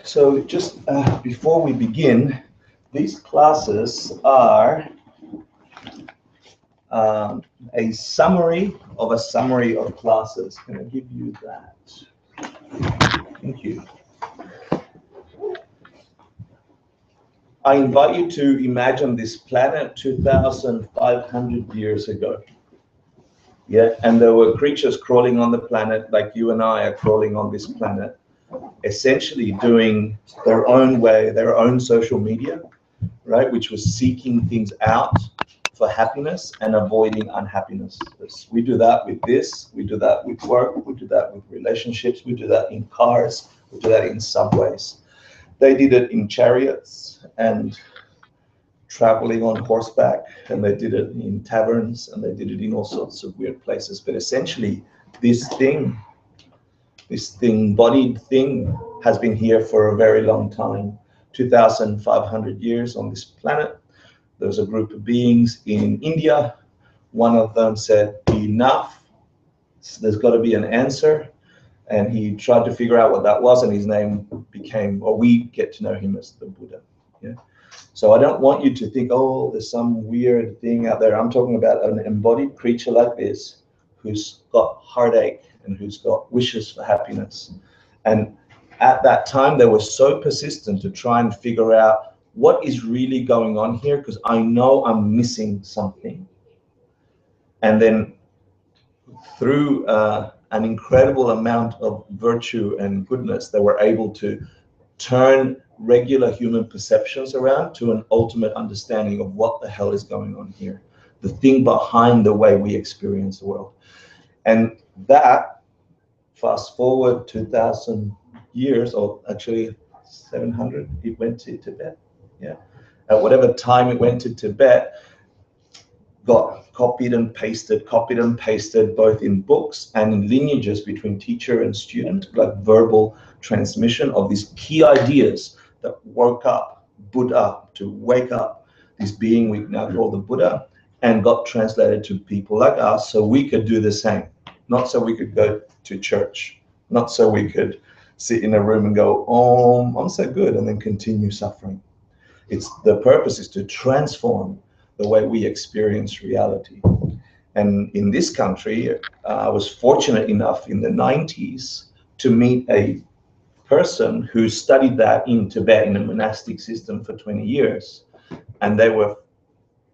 So just before we begin, these classes are a summary of classes. Can I give you that? Thank you. I invite you to imagine this planet 2,500 years ago. Yeah, and there were creatures crawling on the planet like you and I are crawling on this planet, essentially doing their own way, their own social media, right, which was seeking things out for happiness and avoiding unhappiness. We do that with this, we do that with work, we do that with relationships, we do that in cars, we do that in subways. They did it in chariots and traveling on horseback, and they did it in taverns, and they did it in all sorts of weird places. But essentially, this embodied thing has been here for a very long time, 2,500 years on this planet. There's a group of beings in India. One of them said, enough, there's got to be an answer. And he tried to figure out what that was, and his name became, or we get to know him as the Buddha. Yeah. So I don't want you to think, oh, there's some weird thing out there. I'm talking about an embodied creature like this who's got heartache and who's got wishes for happiness. And at that time, they were so persistent to try and figure out what is really going on here, because I know I'm missing something. And then through an incredible amount of virtue and goodness, they were able to turn regular human perceptions around to an ultimate understanding of what the hell is going on here, the thing behind the way we experience the world. And that, fast forward 2,000 years, or actually 700, it went to Tibet. Yeah, at whatever time it went to Tibet, got copied and pasted both in books and in lineages between teacher and student, like verbal transmission of these key ideas that woke up Buddha to wake up this being we now call the Buddha, and got translated to people like us so we could do the same. Not so we could go to church, not so we could sit in a room and go, oh, I'm so good, and then continue suffering. The purpose is to transform the way we experience reality. And in this country, I was fortunate enough in the 90s to meet a person who studied that in Tibet in a monastic system for 20 years. And they were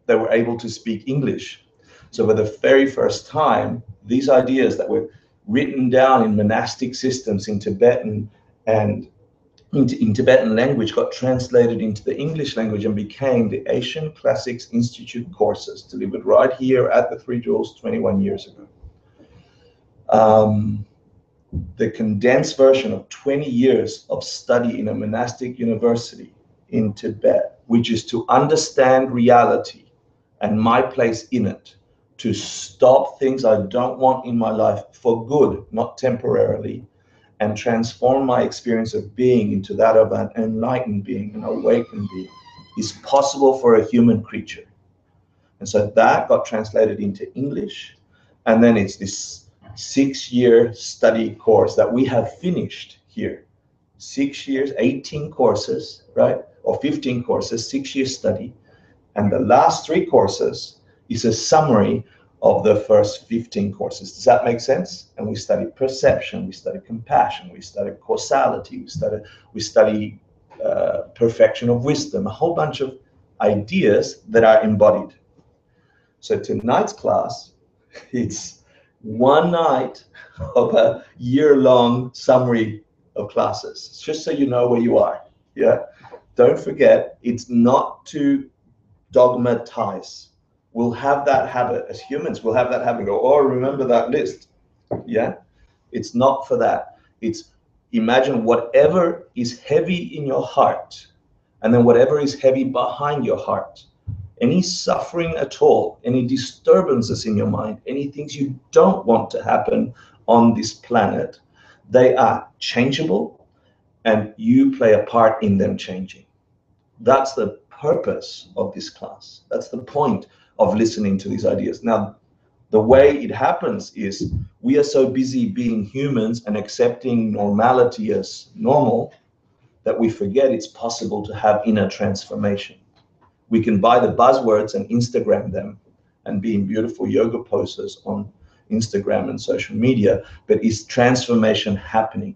able to speak English. So for the very first time, these ideas that were written down in monastic systems in Tibetan and in Tibetan language got translated into the English language and became the Asian Classics Institute courses delivered right here at the Three Jewels 21 years ago. The condensed version of 20 years of study in a monastic university in Tibet, which is to understand reality and my place in it, to stop things I don't want in my life for good, not temporarily, and transform my experience of being into that of an enlightened being, an awakened being, is possible for a human creature. And so that got translated into English, and then it's this 6-year study course that we have finished here. 6 years, 18 courses, right? Or 15 courses, 6-year study. And the last 3 courses is a summary of the first 15 courses. Does that make sense? And we study perception, we study compassion, we study causality, we study perfection of wisdom, a whole bunch of ideas that are embodied. So tonight's class, it's one night of a year-long summary of classes. It's just so you know where you are. Yeah. Don't forget, it's not to dogmatize. We'll have that habit as humans. We'll have that habit. Go, oh, remember that list. Yeah. It's not for that. It's imagine whatever is heavy in your heart, and then whatever is heavy behind your heart. Any suffering at all, any disturbances in your mind, any things you don't want to happen on this planet, they are changeable, and you play a part in them changing. That's the purpose of this class. That's the point of listening to these ideas. Now, the way it happens is we are so busy being humans and accepting normality as normal that we forget it's possible to have inner transformation. We can buy the buzzwords and Instagram them and be in beautiful yoga poses on Instagram and social media, but is transformation happening?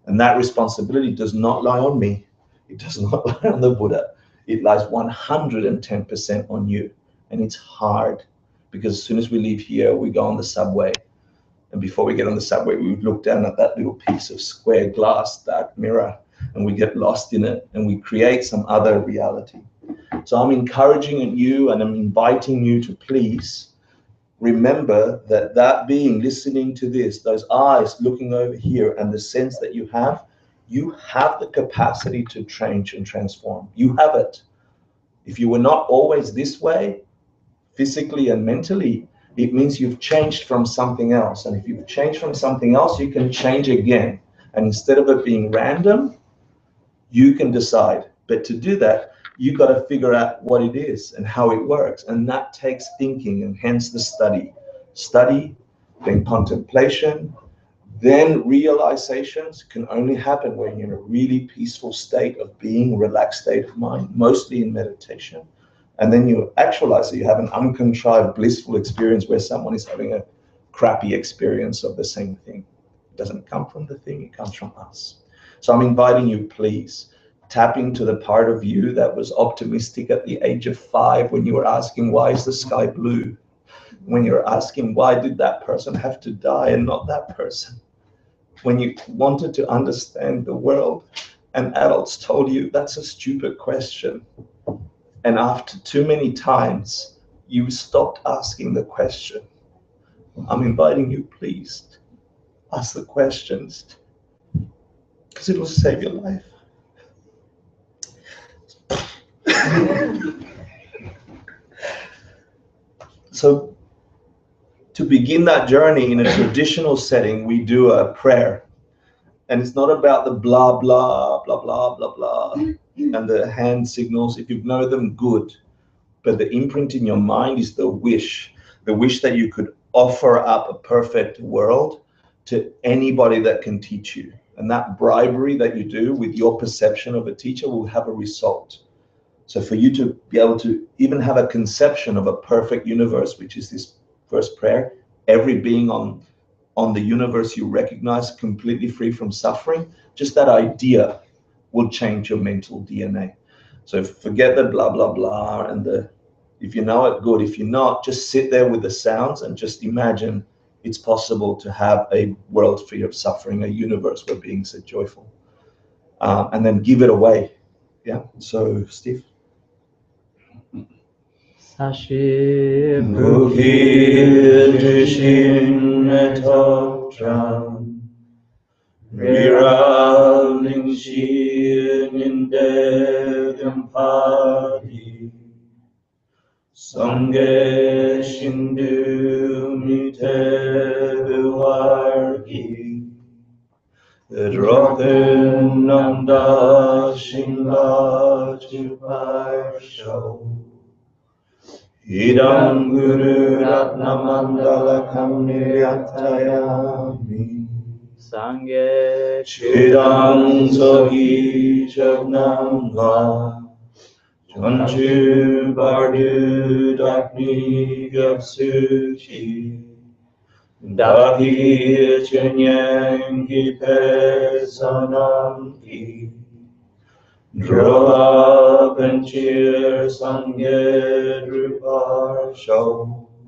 And that responsibility does not lie on me. It does not lie on the Buddha. It lies 110% on you. And it's hard, because as soon as we leave here, we go on the subway. And before we get on the subway, we would look down at that little piece of square glass, that mirror, and we get lost in it and we create some other reality. So I'm encouraging you and I'm inviting you to please remember that that being listening to this, those eyes looking over here, and the sense that you have the capacity to change and transform. You have it. If you were not always this way, physically and mentally, it means you've changed from something else. And if you've changed from something else, you can change again. And instead of it being random, you can decide. But to do that, you got to figure out what it is and how it works. And that takes thinking, and hence the study. Study, then contemplation, then realizations can only happen when you're in a really peaceful state of being, relaxed state of mind, mostly in meditation. And then you actualize it. You have an uncontrived, blissful experience where someone is having a crappy experience of the same thing. It doesn't come from the thing, it comes from us. So I'm inviting you, please, tap into the part of you that was optimistic at the age of 5 when you were asking, why is the sky blue? When you're asking, why did that person have to die and not that person? When you wanted to understand the world and adults told you that's a stupid question. And after too many times, you stopped asking the question. I'm inviting you, please, ask the questions, because it will save your life. So to begin that journey in a traditional setting, we do a prayer. And it's not about the blah, blah, blah, blah, blah, blah, and the hand signals. If you know them, good. But the imprint in your mind is the wish that you could offer up a perfect world to anybody that can teach you. And that bribery that you do with your perception of a teacher will have a result. So for you to be able to even have a conception of a perfect universe, which is this first prayer, every being on the universe you recognize completely free from suffering, just that idea will change your mental DNA. So forget the blah, blah, blah, and if you know it, good. If you're not, just sit there with the sounds and just imagine it's possible to have a world free of suffering, a universe where beings are joyful, and then give it away. Yeah, so Steve. Sashi Bukhi Jishin Etotram Viraling Shi Ninde Gampadi Sange Shindu Mite Vivargi Droken Nanda Shingla Chuparsho Idam Guru Ratna Mandala Kamniryatayami Sangye Chidam Sohi Jagnam Va Janchu Bardu Dakni Gyapsuchi Dahi Chenyangi Pesanam Ki Drola Benchir Sangye Drupar Show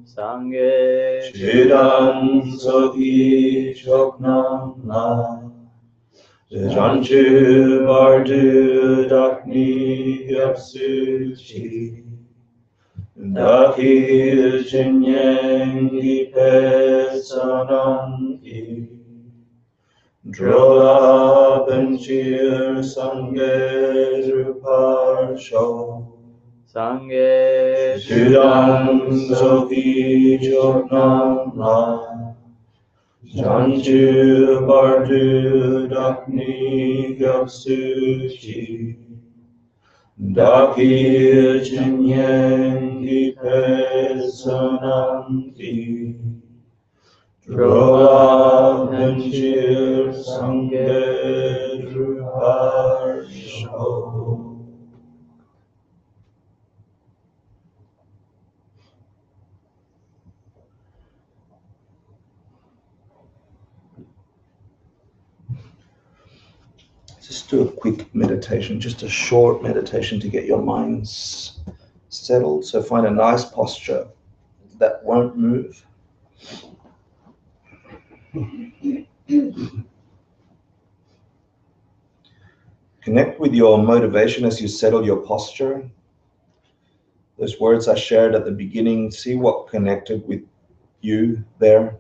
Sangye Chidam Sohi Choknam La Janchu Bardu Dakni Gyapsuchi Dahi Chenyangi Pesanam Ki Drola Benchir Sangye Drupar Show Sangye Chidam Sohi Choknam La Janchu Bardu Dakni Gyapsuchi Daki Chenyangi Pesanam Ki Drola Benchir Sangye Drupar Just do a quick meditation, just a short meditation to get your minds settled. So find a nice posture that won't move. Connect with your motivation as you settle your posture. Those words I shared at the beginning, see what connected with you there.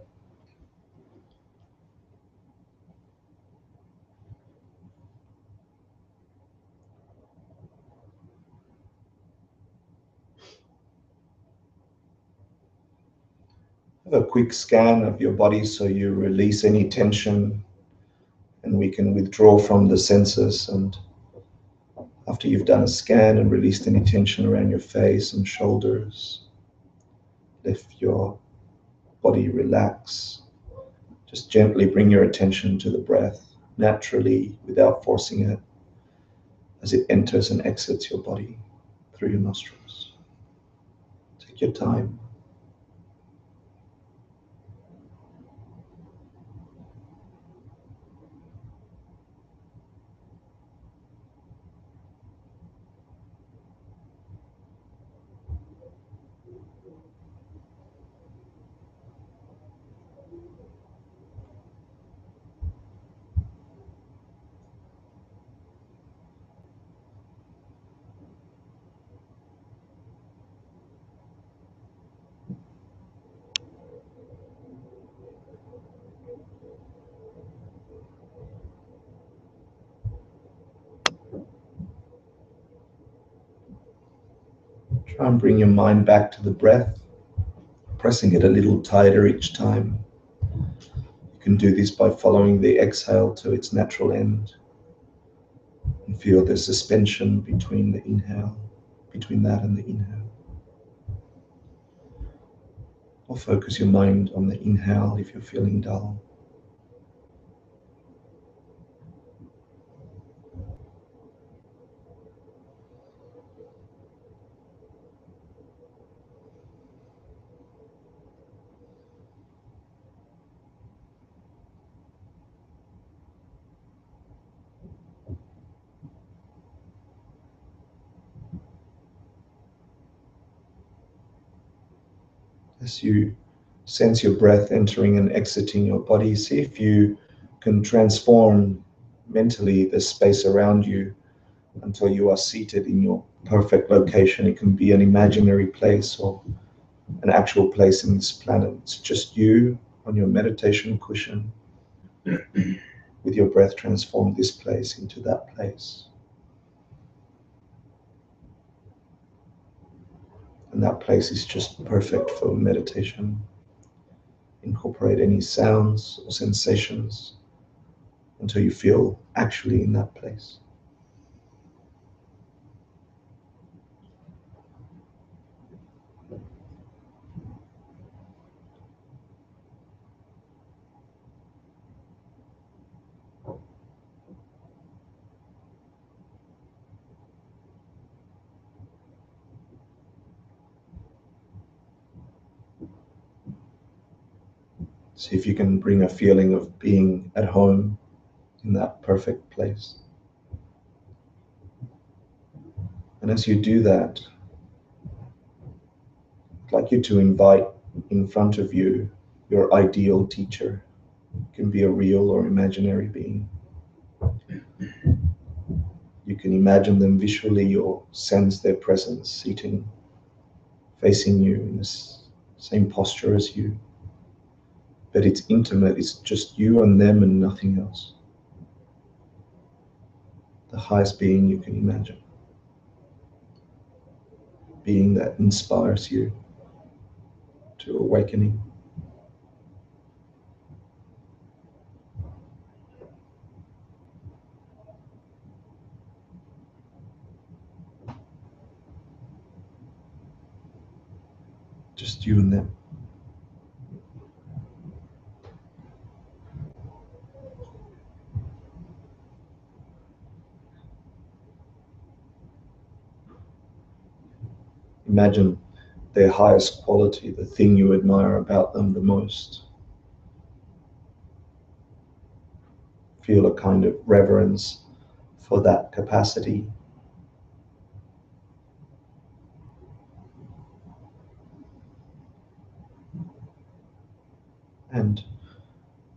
Have a quick scan of your body so you release any tension, and we can withdraw from the senses. And after you've done a scan and released any tension around your face and shoulders, let your body relax. Just gently bring your attention to the breath, naturally, without forcing it, as it enters and exits your body through your nostrils. Take your time. Try and bring your mind back to the breath, pressing it a little tighter each time. You can do this by following the exhale to its natural end and feel the suspension between the inhale, between that and the inhale. Or focus your mind on the inhale if you're feeling dull. As you sense your breath entering and exiting your body, see if you can transform mentally the space around you until you are seated in your perfect location. It can be an imaginary place or an actual place in this planet. It's just you on your meditation cushion with your breath transform this place into that place. And that place is just perfect for meditation. Incorporate any sounds or sensations until you feel actually in that place. See if you can bring a feeling of being at home in that perfect place. And as you do that, I'd like you to invite in front of you your ideal teacher. It can be a real or imaginary being. You can imagine them visually or sense their presence sitting, facing you in the same posture as you. But it's intimate, it's just you and them and nothing else. The highest being you can imagine. Being that inspires you to awakening. Just you and them. Imagine their highest quality, the thing you admire about them the most. Feel a kind of reverence for that capacity. And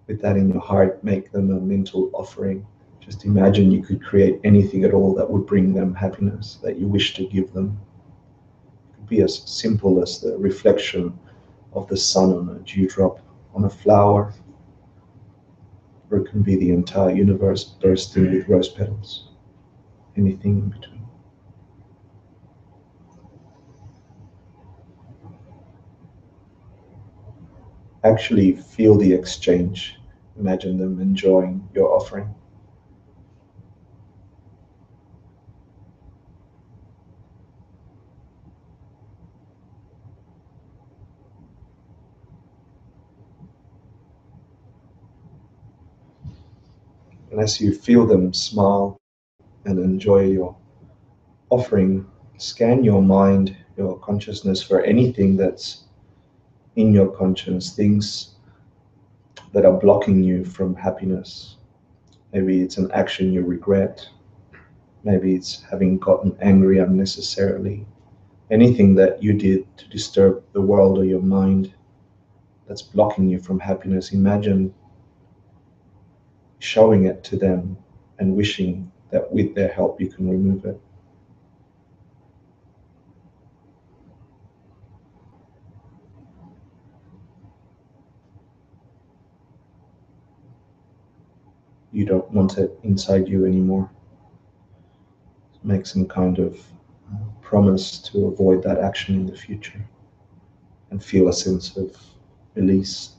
with that in your heart, make them a mental offering. Just imagine you could create anything at all that would bring them happiness, that you wish to give them. It could be as simple as the reflection of the sun on a dewdrop on a flower, or it can be the entire universe bursting with rose petals. Anything in between. Actually feel the exchange. Imagine them enjoying your offering. And as you feel them smile and enjoy your offering, scan your mind, your consciousness for anything that's in your conscience, things that are blocking you from happiness. Maybe it's an action you regret. Maybe it's having gotten angry unnecessarily. Anything that you did to disturb the world or your mind that's blocking you from happiness, imagine showing it to them and wishing that with their help you can remove it. You don't want it inside you anymore. Make some kind of promise to avoid that action in the future and feel a sense of release.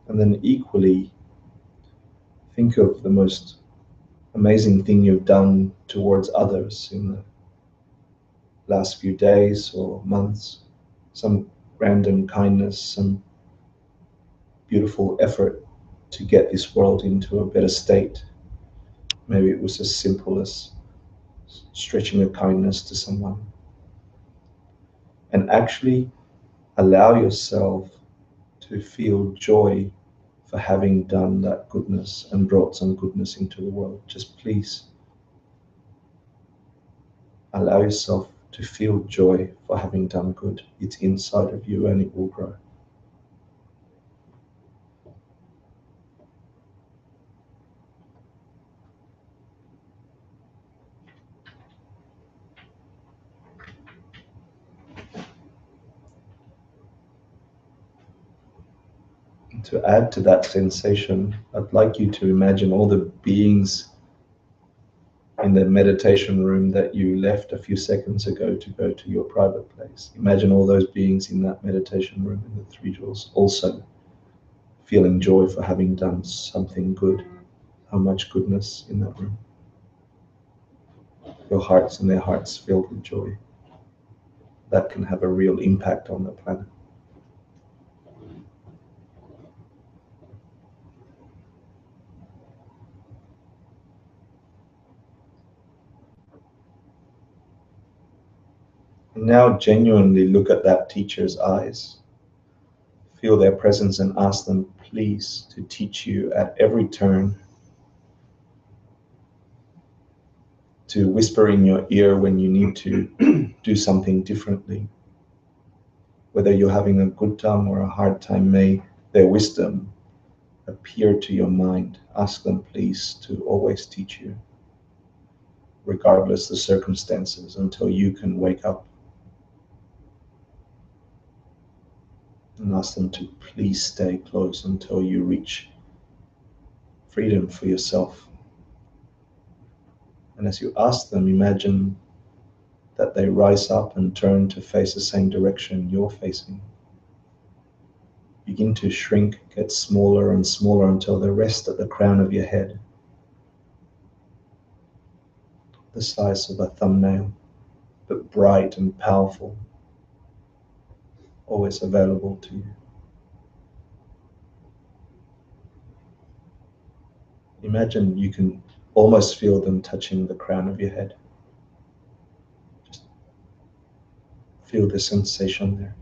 And then equally, think of the most amazing thing you've done towards others in the last few days or months, some random kindness, some beautiful effort to get this world into a better state. Maybe it was as simple as stretching a kindness to someone. And actually allow yourself to feel joy for having done that goodness and brought some goodness into the world. Just please allow yourself to feel joy for having done good. It's inside of you and it will grow. To add to that sensation, I'd like you to imagine all the beings in the meditation room that you left a few seconds ago to go to your private place. Imagine all those beings in that meditation room in the Three Jewels also feeling joy for having done something good. How much goodness in that room. Your hearts and their hearts filled with joy. That can have a real impact on the planet. And now genuinely look at that teacher's eyes. Feel their presence and ask them, please, to teach you at every turn, to whisper in your ear when you need to do something differently. Whether you're having a good time or a hard time, may their wisdom appear to your mind. Ask them, please, to always teach you, regardless the circumstances, until you can wake up. And ask them to please stay close until you reach freedom for yourself. And as you ask them, imagine that they rise up and turn to face the same direction you're facing. Begin to shrink, get smaller and smaller until they rest at the crown of your head, the size of a thumbnail, but bright and powerful, always available to you. Imagine you can almost feel them touching the crown of your head. Just Feel the sensation there.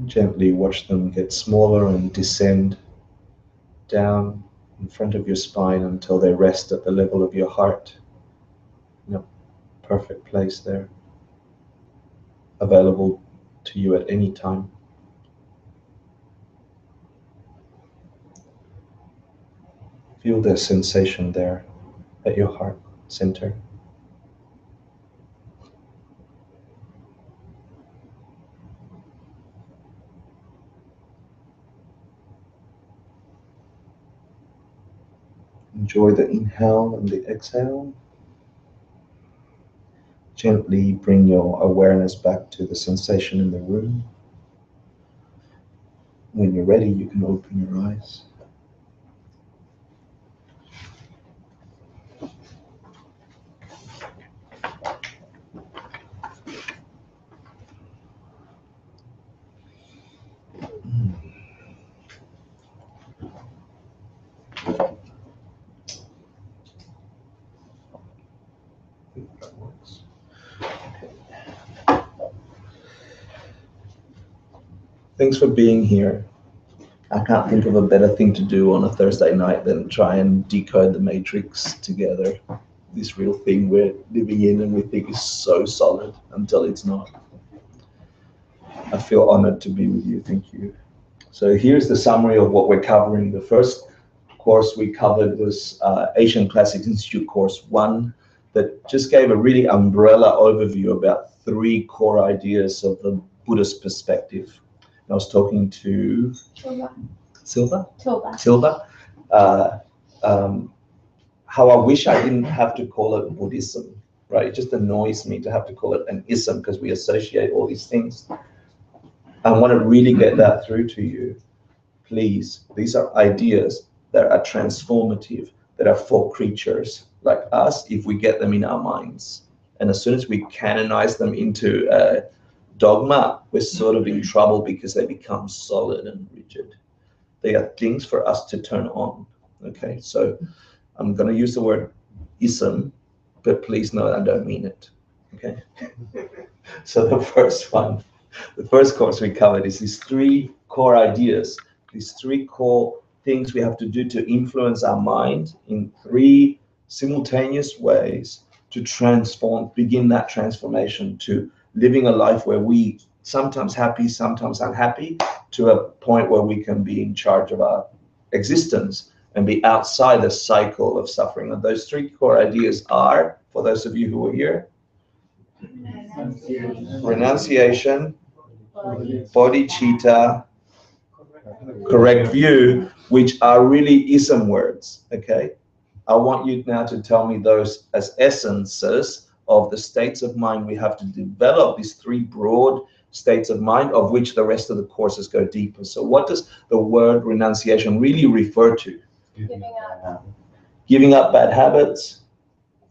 Gently watch them get smaller and descend down in front of your spine until they rest at the level of your heart. In a perfect place there, available to you at any time. Feel the sensation there at your heart center. Enjoy the inhale and the exhale. Gently bring your awareness back to the sensation in the room. When you're ready, you can open your eyes. Thanks for being here. I can't think of a better thing to do on a Thursday night than try and decode the matrix together. This real thing we're living in and we think is so solid until it's not. I feel honored to be with you. Thank you. So here's the summary of what we're covering. The first course we covered was Asian Classics Institute Course 1 that just gave a really umbrella overview about 3 core ideas of the Buddhist perspective. I was talking to Silva. How I wish I didn't have to call it Buddhism, right? It just annoys me to have to call it an ism because we associate all these things. I want to really get that through to you. Please, these are ideas that are transformative, that are for creatures like us if we get them in our minds. And as soon as we canonize them into dogma, we're sort of in trouble because they become solid and rigid. They are things for us to turn on. Okay, so I'm going to use the word ism, but please know I don't mean it. Okay. So the first course we covered is these 3 core ideas, these 3 core things we have to do to influence our mind in 3 simultaneous ways to begin that transformation to living a life where we sometimes happy, sometimes unhappy, to a point where we can be in charge of our existence and be outside the cycle of suffering. And those 3 core ideas are, for those of you who are here, renunciation, bodhicitta, correct view, which are really ism words, okay? I want you now to tell me those as essences of the states of mind we have to develop, these 3 broad states of mind, of which the rest of the courses go deeper. So what does the word renunciation really refer to? Giving up. Giving up bad habits?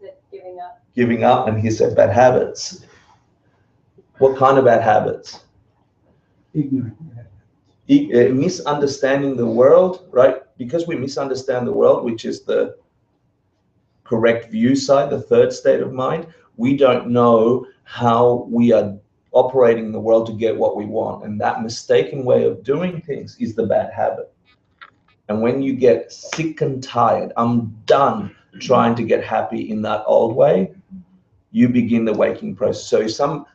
Is it giving up? Giving up, and he said bad habits. What kind of bad habits? Ignorant. Misunderstanding the world, right? Because we misunderstand the world, which is the correct view side, the 3rd state of mind, we don't know how we are operating the world to get what we want. And that mistaken way of doing things is the bad habit. And when you get sick and tired, I'm done trying to get happy in that old way, you begin the waking process. So if some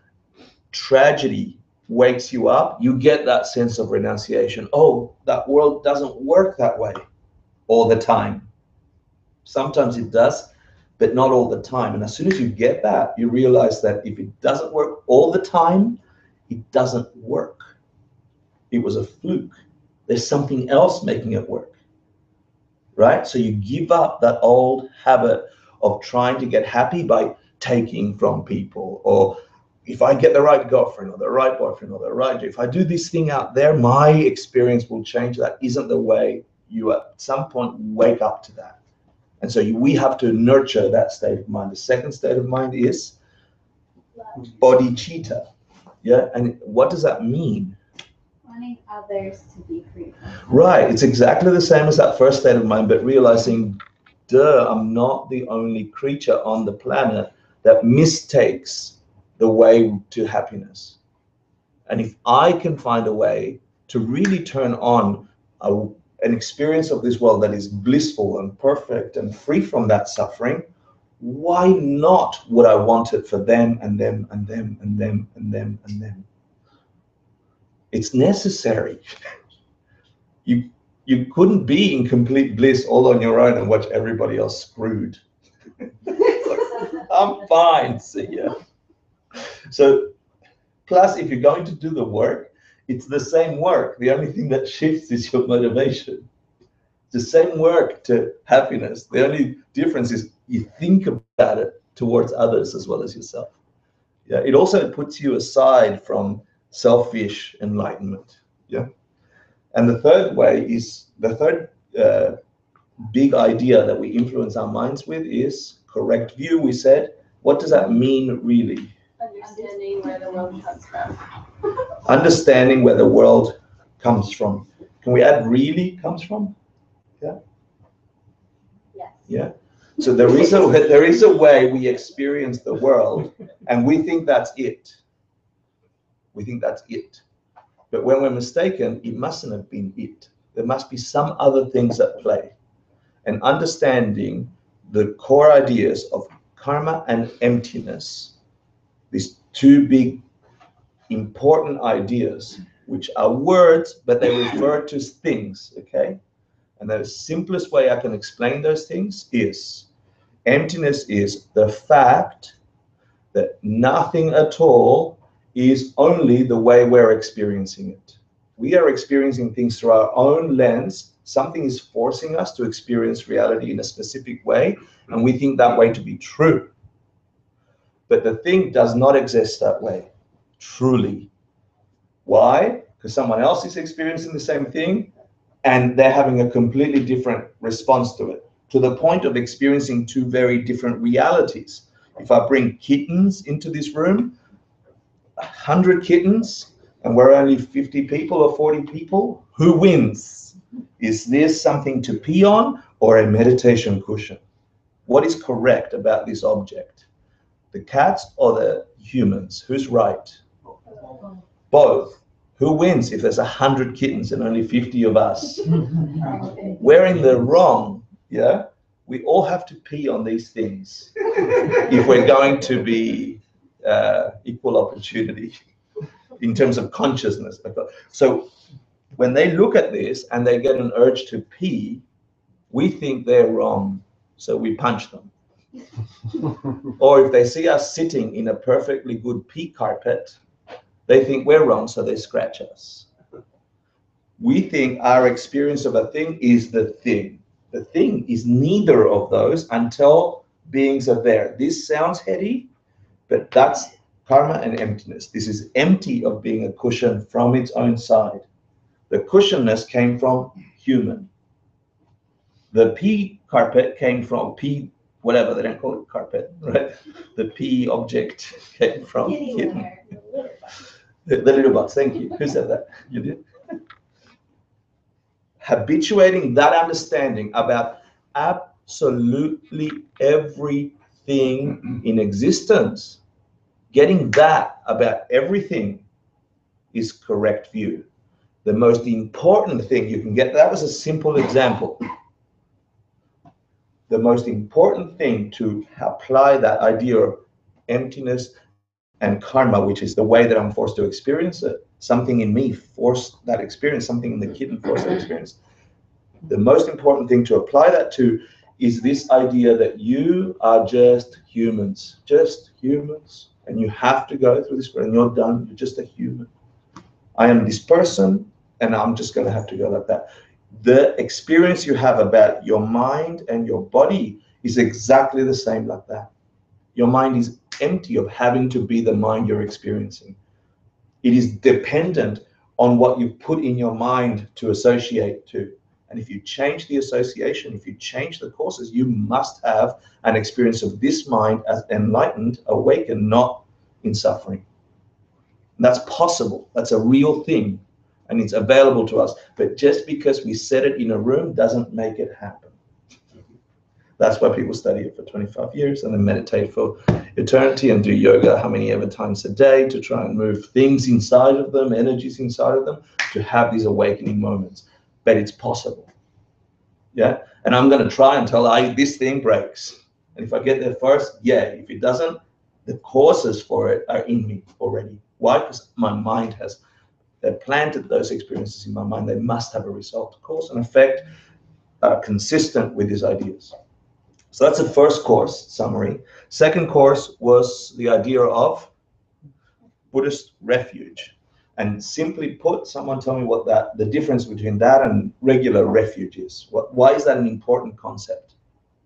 tragedy wakes you up, you get that sense of renunciation. Oh, that world doesn't work that way all the time. Sometimes it does, but not all the time. And as soon as you get that, you realize that if it doesn't work all the time, it doesn't work. It was a fluke. There's something else making it work, right? So you give up that old habit of trying to get happy by taking from people, or if I get the right girlfriend or the right boyfriend or the right, if I do this thing out there, my experience will change. That isn't the way. You at some point wake up to that. And so we have to nurture that state of mind. The 2nd state of mind is bodhicitta. Yeah, and what does that mean? Wanting others to be free. Right, it's exactly the same as that 1st state of mind, but realizing duh, I'm not the only creature on the planet that mistakes the way to happiness. And if I can find a way to really turn on an experience of this world that is blissful and perfect and free from that suffering, why not would I want it for them and them and them and them and them and them? It's necessary. You couldn't be in complete bliss all on your own and watch everybody else screwed. I'm fine, see ya. So, plus, if you're going to do the work, it's the same work. The only thing that shifts is your motivation. The same work to happiness. The only difference is you think about it towards others as well as yourself. Yeah. It also puts you aside from selfish enlightenment. Yeah. And the third way is the third big idea that we influence our minds with is correct view. We said, what does that mean really? Understanding where the world comes from. Understanding where the world comes from. Can we add really comes from? Yeah. Yes. Yeah. So there is a way we experience the world, and we think that's it. We think that's it. But when we're mistaken, it mustn't have been it. There must be some other things at play. And understanding the core ideas of karma and emptiness, these two big important ideas, which are words, but they refer to things, okay? And the simplest way I can explain those things is emptiness is the fact that nothing at all is only the way we're experiencing it. We are experiencing things through our own lens. Something is forcing us to experience reality in a specific way, and we think that way to be true. But the thing does not exist that way, truly. Why? Because someone else is experiencing the same thing, and they're having a completely different response to it, to the point of experiencing two very different realities. If I bring kittens into this room, 100 kittens, and we're only 50 people or 40 people, who wins? Is this something to pee on or a meditation cushion? What is correct about this object? The cats or the humans? Who's right? Both. Who wins if there's 100 kittens and only 50 of us? We're in the wrong, yeah? We all have to pee on these things if we're going to be equal opportunity in terms of consciousness. So when they look at this and they get an urge to pee, we think they're wrong, so we punch them. Or if they see us sitting in a perfectly good pee carpet, they think we're wrong, so they scratch us. We think our experience of a thing is the thing. The thing is neither of those until beings are there. This sounds heady, but that's karma and emptiness. This is empty of being a cushion from its own side. The cushioness came from human. The pee carpet came from pee, whatever, they don't call it carpet, right? The pee object came from kitten. The litter box, thank you. Who said that? You did? Habituating that understanding about absolutely everything in existence, getting that about everything is correct view. The most important thing you can get, that was a simple example. The most important thing to apply that idea of emptiness and karma, which is the way that I'm forced to experience it. Something in me forced that experience, something in the kitten forced that experience. The most important thing to apply that to is this idea that you are just humans, and you have to go through this, and you're done, you're just a human. I am this person, and I'm just going to have to go like that. The experience you have about your mind and your body is exactly the same like that. Your mind is empty of having to be the mind you're experiencing. It is dependent on what you put in your mind to associate to. And if you change the association, if you change the courses, you must have an experience of this mind as enlightened, awakened, not in suffering. And that's possible. That's a real thing. And it's available to us. But just because we said it in a room doesn't make it happen. That's why people study it for 25 years and then meditate for eternity and do yoga how many ever times a day to try and move things inside of them, energies inside of them, to have these awakening moments. But it's possible. Yeah? And I'm going to try until this thing breaks. And if I get there first, yeah. If it doesn't, the causes for it are in me already. Why? Because my mind has planted those experiences in my mind. They must have a result, cause and effect, consistent with these ideas. So that's the first course summary. Second course was the idea of Buddhist refuge. And simply put, someone tell me what the difference between that and regular refuge is. Why is that an important concept?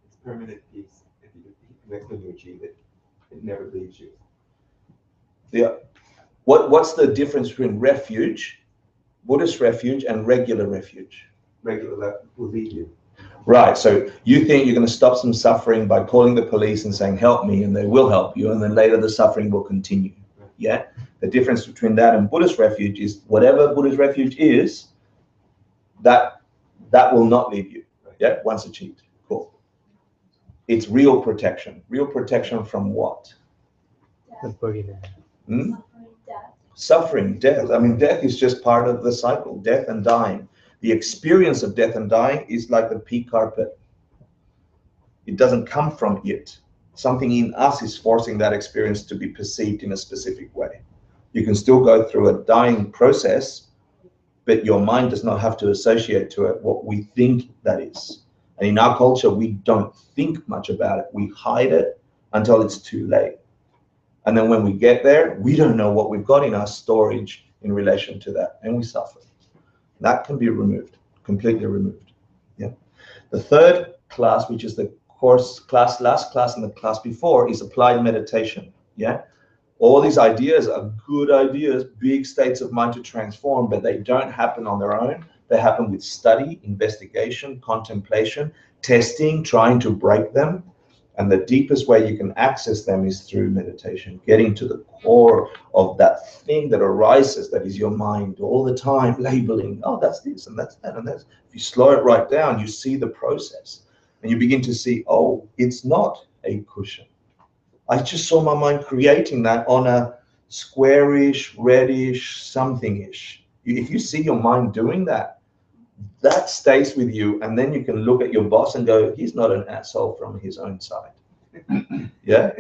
It's permanent peace. If you achieve it, it never leaves you. Yeah. What's the difference between refuge, Buddhist refuge, and regular refuge? Regular will lead you. Right, so you think you're going to stop some suffering by calling the police and saying, help me, and they will help you, and then later the suffering will continue. Yeah? The difference between that and Buddhist refuge is whatever Buddhist refuge is, that will not leave you. Yeah, once achieved. Cool. It's real protection. Real protection from what? Hmm? Suffering, death. I mean, death is just part of the cycle, death and dying. The experience of death and dying is like the pea carpet. It doesn't come from it. Something in us is forcing that experience to be perceived in a specific way. You can still go through a dying process, but your mind does not have to associate to it what we think that is. And in our culture, we don't think much about it. We hide it until it's too late. And then when we get there, we don't know what we've got in our storage in relation to that, and we suffer. That can be removed, completely removed. Yeah. The third class, which is the last class and the class before, is applied meditation. Yeah. All these ideas are good ideas, big states of mind to transform, but they don't happen on their own. They happen with study, investigation, contemplation, testing, trying to break them. And the deepest way you can access them is through meditation, getting to the core of that thing that arises, that is your mind all the time, labeling, oh, that's this and that's that and that's. If you slow it right down, you see the process and you begin to see, oh, it's not a cushion. I just saw my mind creating that on a squarish, reddish, something-ish. If you see your mind doing that, that stays with you, and then you can look at your boss and go, he's not an asshole from his own side. Yeah?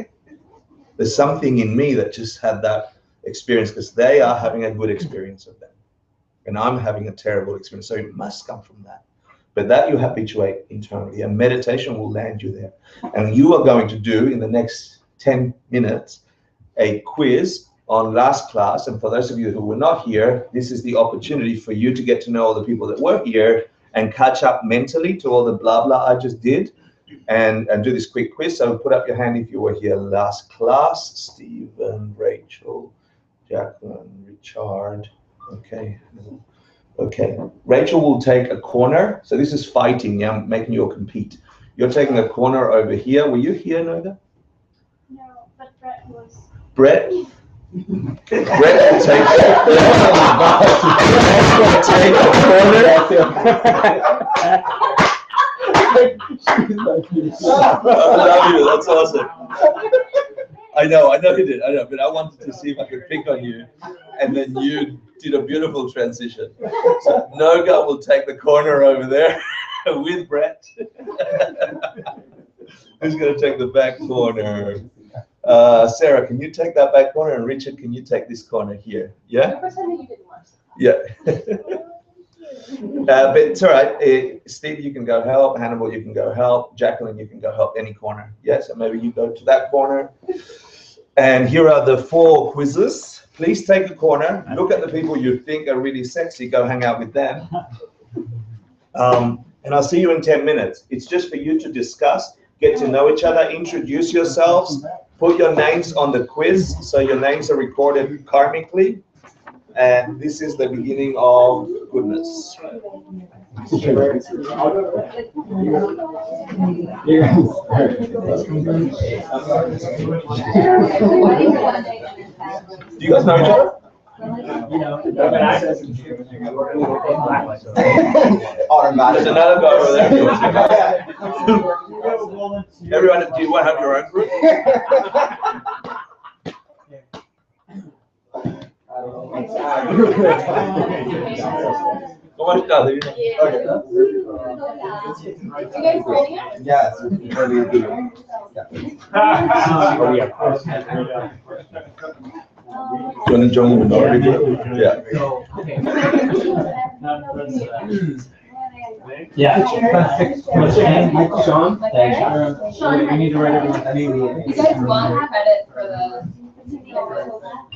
There's something in me that just had that experience because they are having a good experience of them. And I'm having a terrible experience. So it must come from that. But that you habituate internally, and meditation will land you there. And you are going to do, in the next 10 minutes, a quiz on last class. And for those of you who were not here, this is the opportunity for you to get to know all the people that were here and catch up mentally to all the blah blah I just did, and do this quick quiz. So put up your hand if you were here last class. Stephen, Rachel, Jacqueline, Richard. Okay. Rachel will take a corner. So this is fighting. Yeah, I'm making you all compete. You're taking a corner over here. Were you here, Noga? No, but Brett was. Brett? Brett will take I love you. That's awesome. I know you did. I know, but I wanted to see if I could pick on you, and then you did a beautiful transition. So Noga will take the corner over there with Brett. Who's going to take the back corner? Sarah, can you take that back corner? And Richard, can you take this corner here? Yeah? I'm pretending you didn't watch that. Yeah. But it's all right. Steve, you can go help. Hannibal, you can go help. Jacqueline, you can go help any corner. Yeah, so maybe you go to that corner. And here are the 4 quizzes. Please take a corner. Look at the people you think are really sexy. Go hang out with them. And I'll see you in 10 minutes. It's just for you to discuss, get to know each other, introduce yourselves, put your names on the quiz so your names are recorded karmically. And this is the beginning of goodness. Do you guys know each other? There's another guy over there. Everyone, do you want to have your own group? ¿Cómo estás? You guys ready? Yes. You want to join the minority group? Yeah. Yeah. Sean? Sean, we need to write everyone's name. You guys want credit for the, I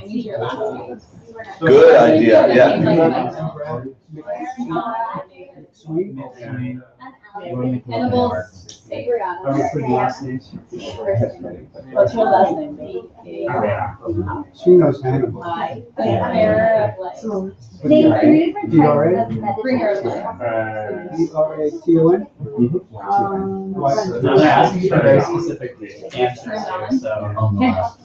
need your last name. Good idea, yeah. Edibles. Are we putting last names? What's your last name? She knows Hannibal. Bring her life. E-R-A-T-O-N? No, they're asking for very specific answers, so. From the last.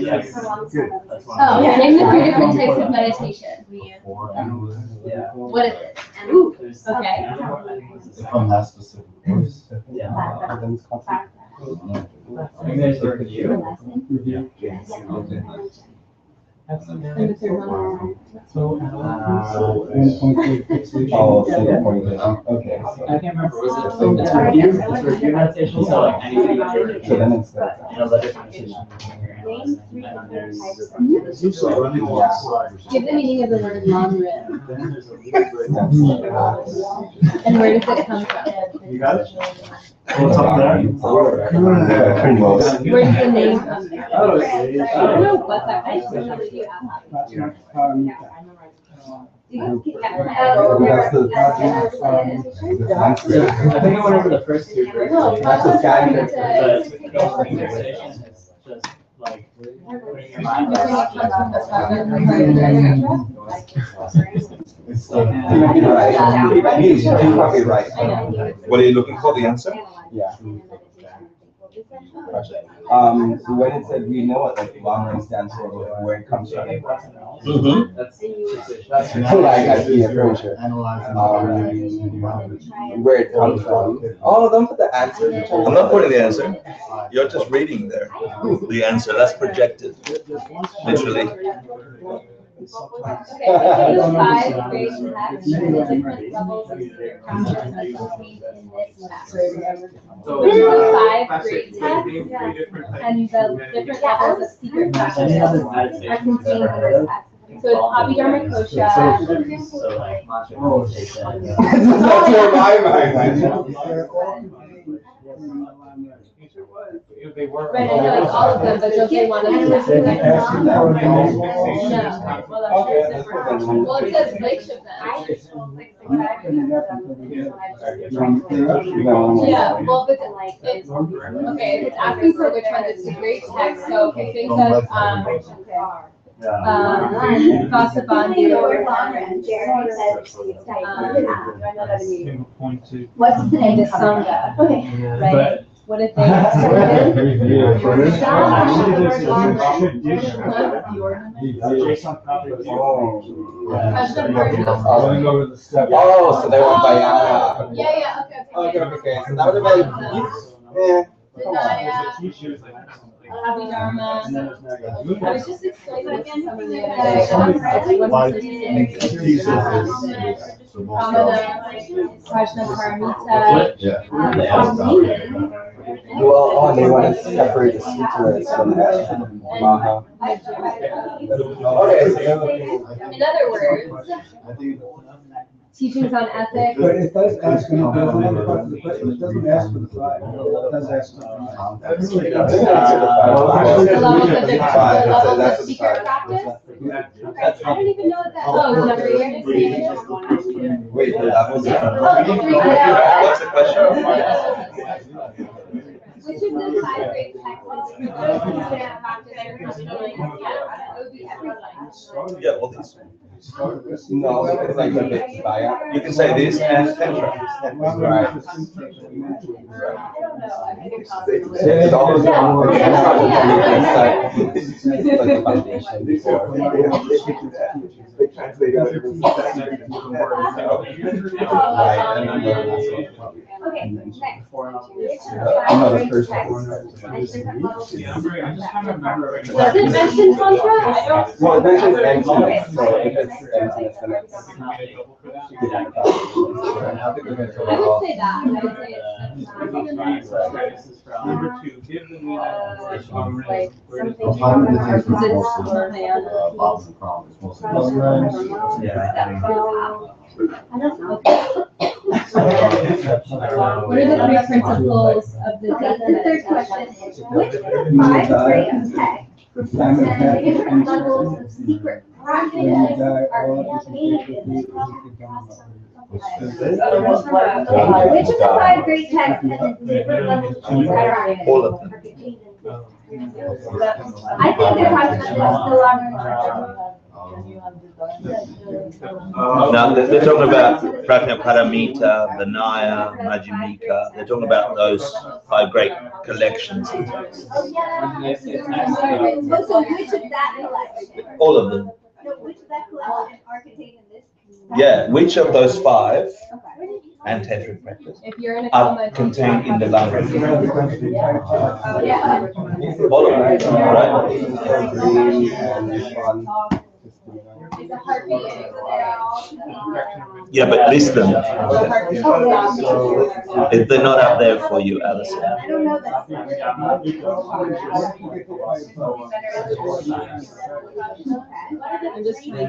Yes. Oh, name the 3 different types of meditation. Yeah. What is it? Ooh, okay. From that specific course. Yeah. You guys are you. And the third one. Oh, so the point is, okay. I can't remember, was it it's review meditation, so like anything that you're So then it's that. you know, the differentiation between your analysis and then there's. Give the meaning of the word long rib. And where does it come from? You got it? What's up there? Where's the name come from? Oh, I don't know what that is. Usually you ask. That's the I think I went over the first two. No, That's a standard. But meditation, it's just like putting your mind. You're probably right. What are you looking for, the answer? Yeah. When it said we know what like long run stands for, but where it comes from. Mm-hmm. That's Like I see it for sure. Where it comes from. Oh, don't put the answer. I'm not putting the answer. You're just reading there. The answer, that's projected, literally. Okay, so there's 5 great texts, the different levels of secret practice that's contained in this text. There's the 5 great texts, and the different levels of secret practice are contained in this text. So it's Abhidharma Kosha. So like mantra meditation. That's where my mind Right, I know it's all of them, but don't they want to do it? No. Well, that's different. Well, it says Vaishnav then. Yeah, well, but it's, okay, it's asking for which one is the great text, so okay, think of, Vasabandhu. What's the name? The Sangha, right? What if they? Oh, so they went by Yana. Yeah, okay. Okay. So that would have been, Abhidharma. I was just explaining some of the well, they want to separate the sutras from the Maha. Okay. In other words, teachings on ethics. But it does ask, it doesn't ask for the 5, it does ask for the 5. The levels of secret practice. I don't even know what that. Oh, number 8. Wait, that was What's the question? Which of the 5 great texts is Yeah, all these. no, it's like a bit fire. You can say this and Tantra. Right. It's all like the foundation before. translate it. Right, and then the last one. Okay, next. Another person. At different levels of I'm just trying to remember. Was it mentioned Tantra? Well, it mentions emptiness, so if it's emptiness, then it's. I would say that. I would say it's Number two, give the new like something. I don't know. What are the three principles of the death? The third question is, which of the 5 great tech and different levels of secret practices are contained in this process? Which of the 5 great texts and different levels of secret practices All of them. are contained in this? I think they're talking about the Now, they're talking about Prajnaparamita, Vinaya, Majjhimika. They're talking about those 5 great collections. So which of that collection? All of them. No, which of that collection are contained in this? Yeah, which of those 5 and tantric practice If you're in a are coma, contained in the language? oh yeah. All of them, right? It's a heartbeat. Yeah, but list them. If they're not up there for you, Alison. I don't know that. I'm just trying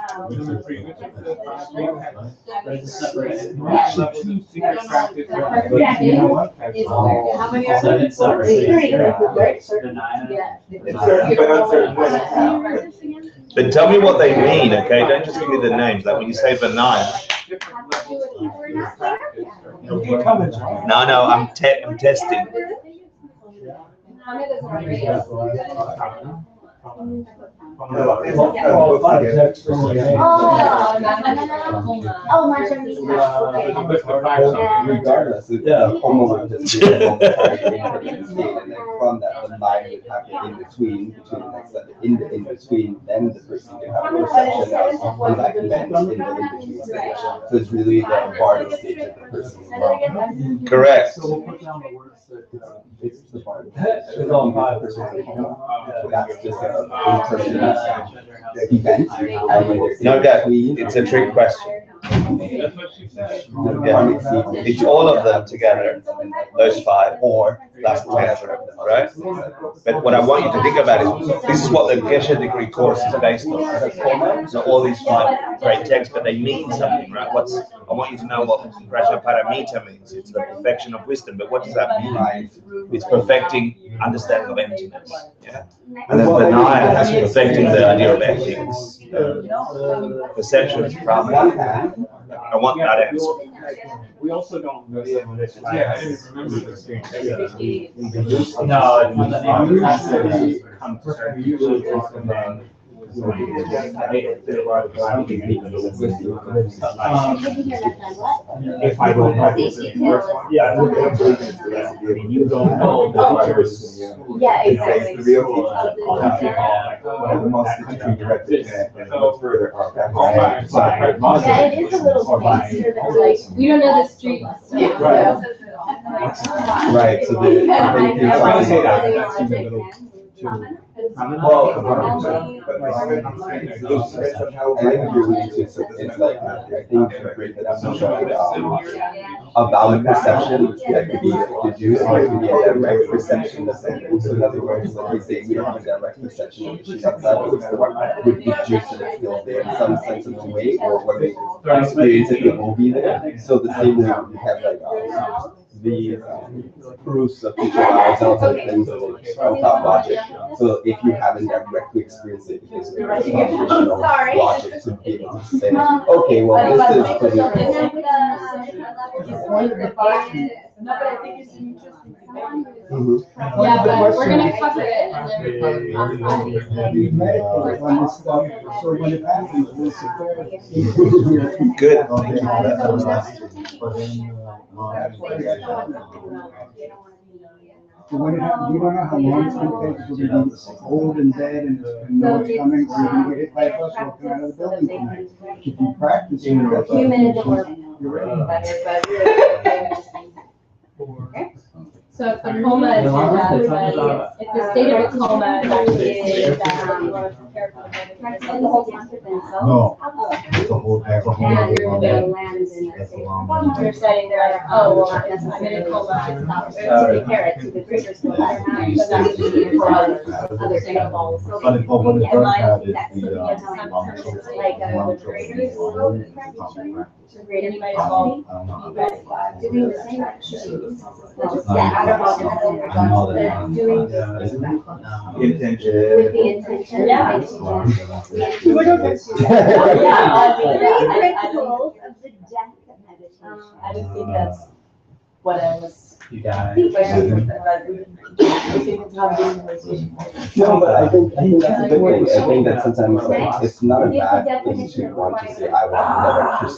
How many are there? But tell me what they mean, okay? Don't just give me the names. Like when you say Vinaya. No, I'm testing. Regardless, it's the hormone just and then from that, the mind would have the in-between, between the next step, in between, then the person can have a perception of enlightenment in the in-between stage. So it's really the bardic stage of the person as well. Correct. So we'll put down the words that, It's the bardic. It's all 5%. That's just an in-person event. No doubt, it's a trick question. Yeah. It's all of them together, those 5, or plus Tantra, right? But what I want you to think about is, this is what the Geshe degree course is based on. So all these 5 great texts, but they mean something, right? I want you to know what Prajnaparamita means. It's the perfection of wisdom, but what does that mean? It's perfecting understanding of emptiness. Yeah. And then Vinaya is perfecting the idea of emptiness. Perception is Brahman. I want that answer. We also don't. Yeah, I didn't remember this thing. No, usually it's the name. If I don't know this first one, yeah, I mean, you don't know the others. Yeah, exactly. The real Yeah, it is a little space for the, like, we don't know the street. Right, so the, I would say that, that seems a little too. well, I agree with you. So it's like, I think the great definition a valid perception that could be deduced, or it could be a direct perception. So in other words, like we say, we don't have a direct perception of the sheet outside, but it's the one that would deduce that it's still there in some sense of the way, or when we experience it, it will be there. So the same way we have like the proofs of future ourselves and things of that logic. So if you haven't directly experienced it, because there is foundational logic to be able to say, okay, well, this is pretty cool. Yeah, but we're gonna cover it and then. We meditate on this stuff, so when it happens, we'll sit there. Good. Thank you for So when it happens, we don't know how long it's gonna take, we're gonna be old and dead and know it's coming, or you're gonna get hit by a bus walking out of the building tonight. If you practice, you're ready. So if the coma is if the state of a coma is actually a state of that, you want to prepare for the No. It's a whole, that's a whole And other you're level. there, That's a long. you're setting there, like, oh, well, I'm in a coma, it's not. Other things involved. But it, but what it does have is the, Anybody involved? I don't know. You guys. I know that. intention. Yeah. Three principles of the death of meditation. I just think that's what I was. You die. No, but I think that's a good thing. I think that sometimes like, it's not a bad thing to want to say, I want to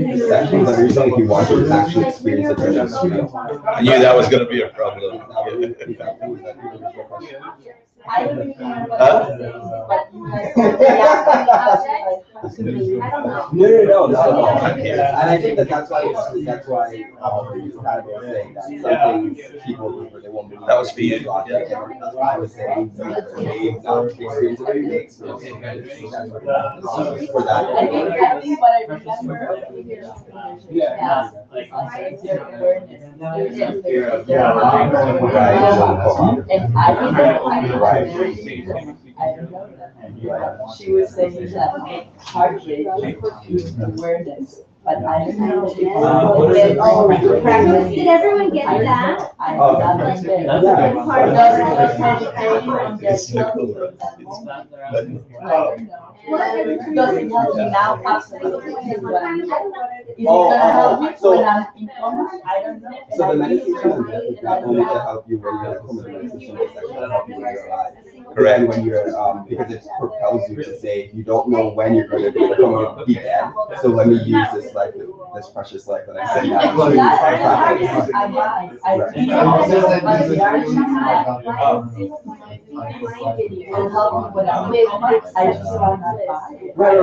never sessions of yourself if you want to actually experience it. I knew that was going to be a problem. I don't even know Huh? No, not at all. And I think that's why it's kind of saying that some things people do, but they won't be. That was for you. Logic, and that's why I was saying they not experience it, they experience it. For that. I think what I remember of previous Yeah. and I don't know that. She was saying that heart rate produced awareness, but I don't know. Did everyone get that? I have not That's been. a good part of It's so cool. Doesn't help me now, absolutely. Is it Oh, gonna help me so- when I'm in coma? I don't know. So the meditation is not only to help you when you're in coma, the meditation is actually to help you when you're alive. Correct. And when you're, because it propels you to say, you don't know when you're going to be dead. So let me use this life, this precious life that I said. Will help me when I'm in coma. I just want to buy. Right.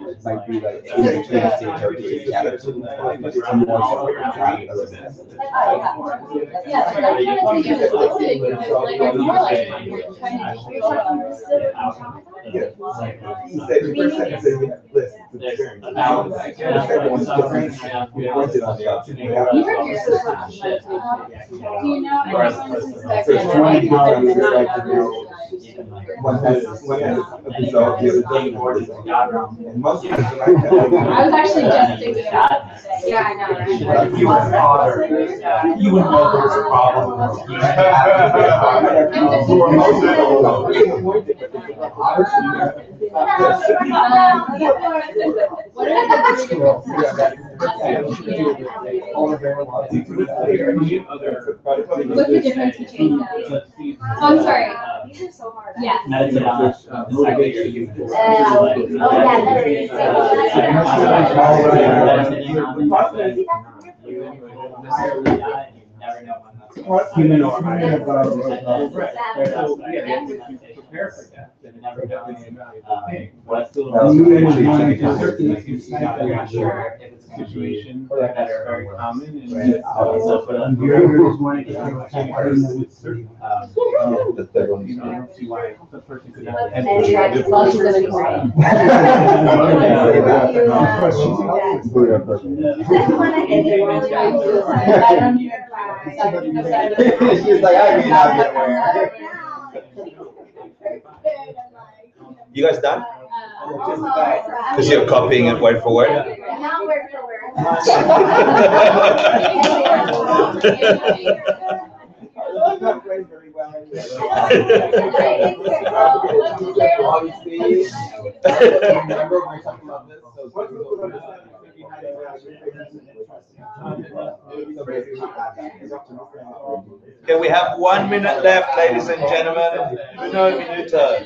It might be like in between stage or between attitude, but it's more so Yeah, but I'm trying to think of it, like, it's more like trying to hear I was actually just thinking about it today. Yeah, I know, right? You would know there was a problem. What are the What's the difference between those? Oh, I'm sorry. These are so hard. Yeah. Human or prepare for death. And never know what's the sure if it's a situation that are very common and also for see why the person could not She's like, I may not be aware. You guys done? Because you're copying it word for word? Not word for word. I'm not playing very well. Obviously, remember when we talked about this? Okay, we have 1 minute left, ladies and gentlemen. Uno minuto.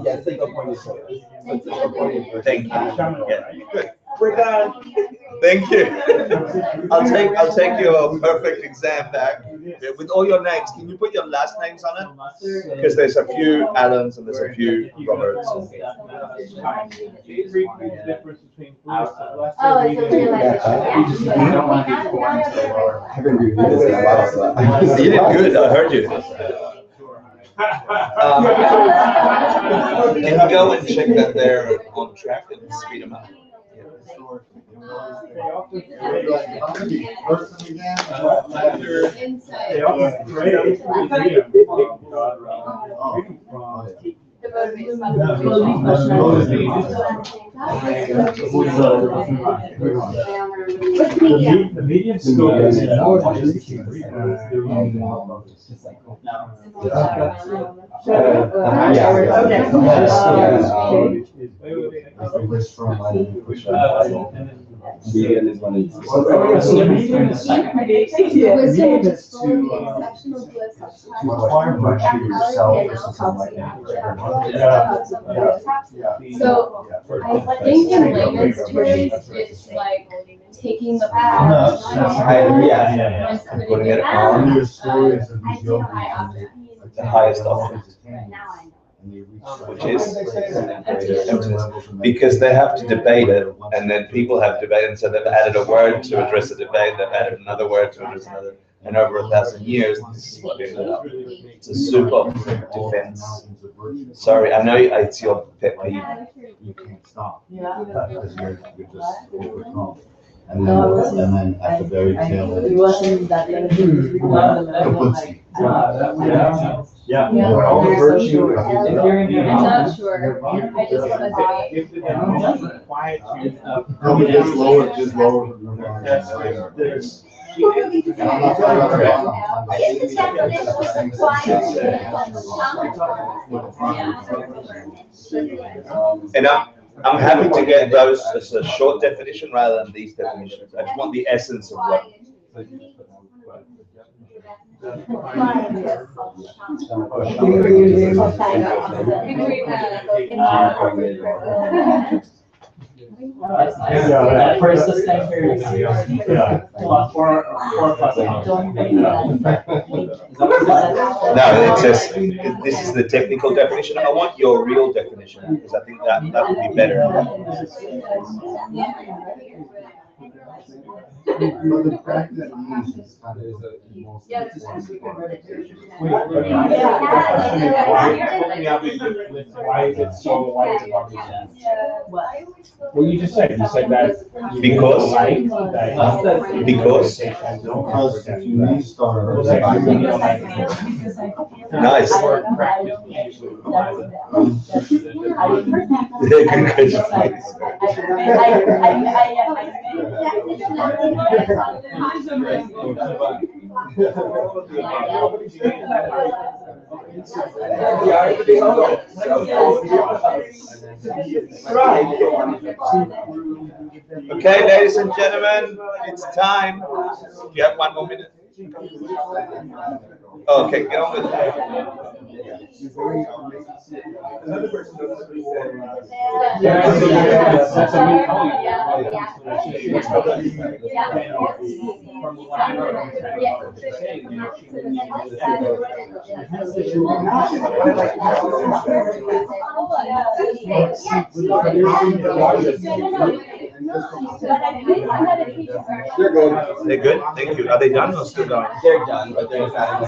Yeah, single point is Thank you. Yeah, good. We're done. Thank you. I'll take your perfect exam back with all your names. Can you put your last names on it? Because there's a few Allens and there's a few Roberts. Oh, it's a real You did good. I heard you. Can you go and check that they're on track and speed them up? The median scope is Median is one of the median is Wisdom is to exceptional bliss. acquire virtue yourself or something like that. So I think in layman's terms, it's like taking the past. And putting it on Your stories of these young the highest offer, which is because they have to debate it, and then people have debated, and so they've added a word to address a debate, they've added another word to address another, and over 1,000 years, this is what builds it up. It's a super defense. Sorry, I know it's your pet peeve. You can't stop. Yeah. Because you're just overcome. And then at the very tail It end. wasn't that level. Yeah. All the virtue. I'm not sure. I just want to If the down is quiet, Just lower. there's. I'm not talking And I'm happy to get those as a short definition rather than these definitions. I just want the essence of what. First, the same period. No, it says this is the technical definition. I want your real definition because I think that would be better. But the fact that means is kind of the most Why is it so? Why is it well, you just said that. Because because if you restart. Nice. Okay, ladies and gentlemen, it's time. You have 1 more minute. Okay, get on with it. They're good. They're good, thank you. Are they done or still going? They're done, but they're not.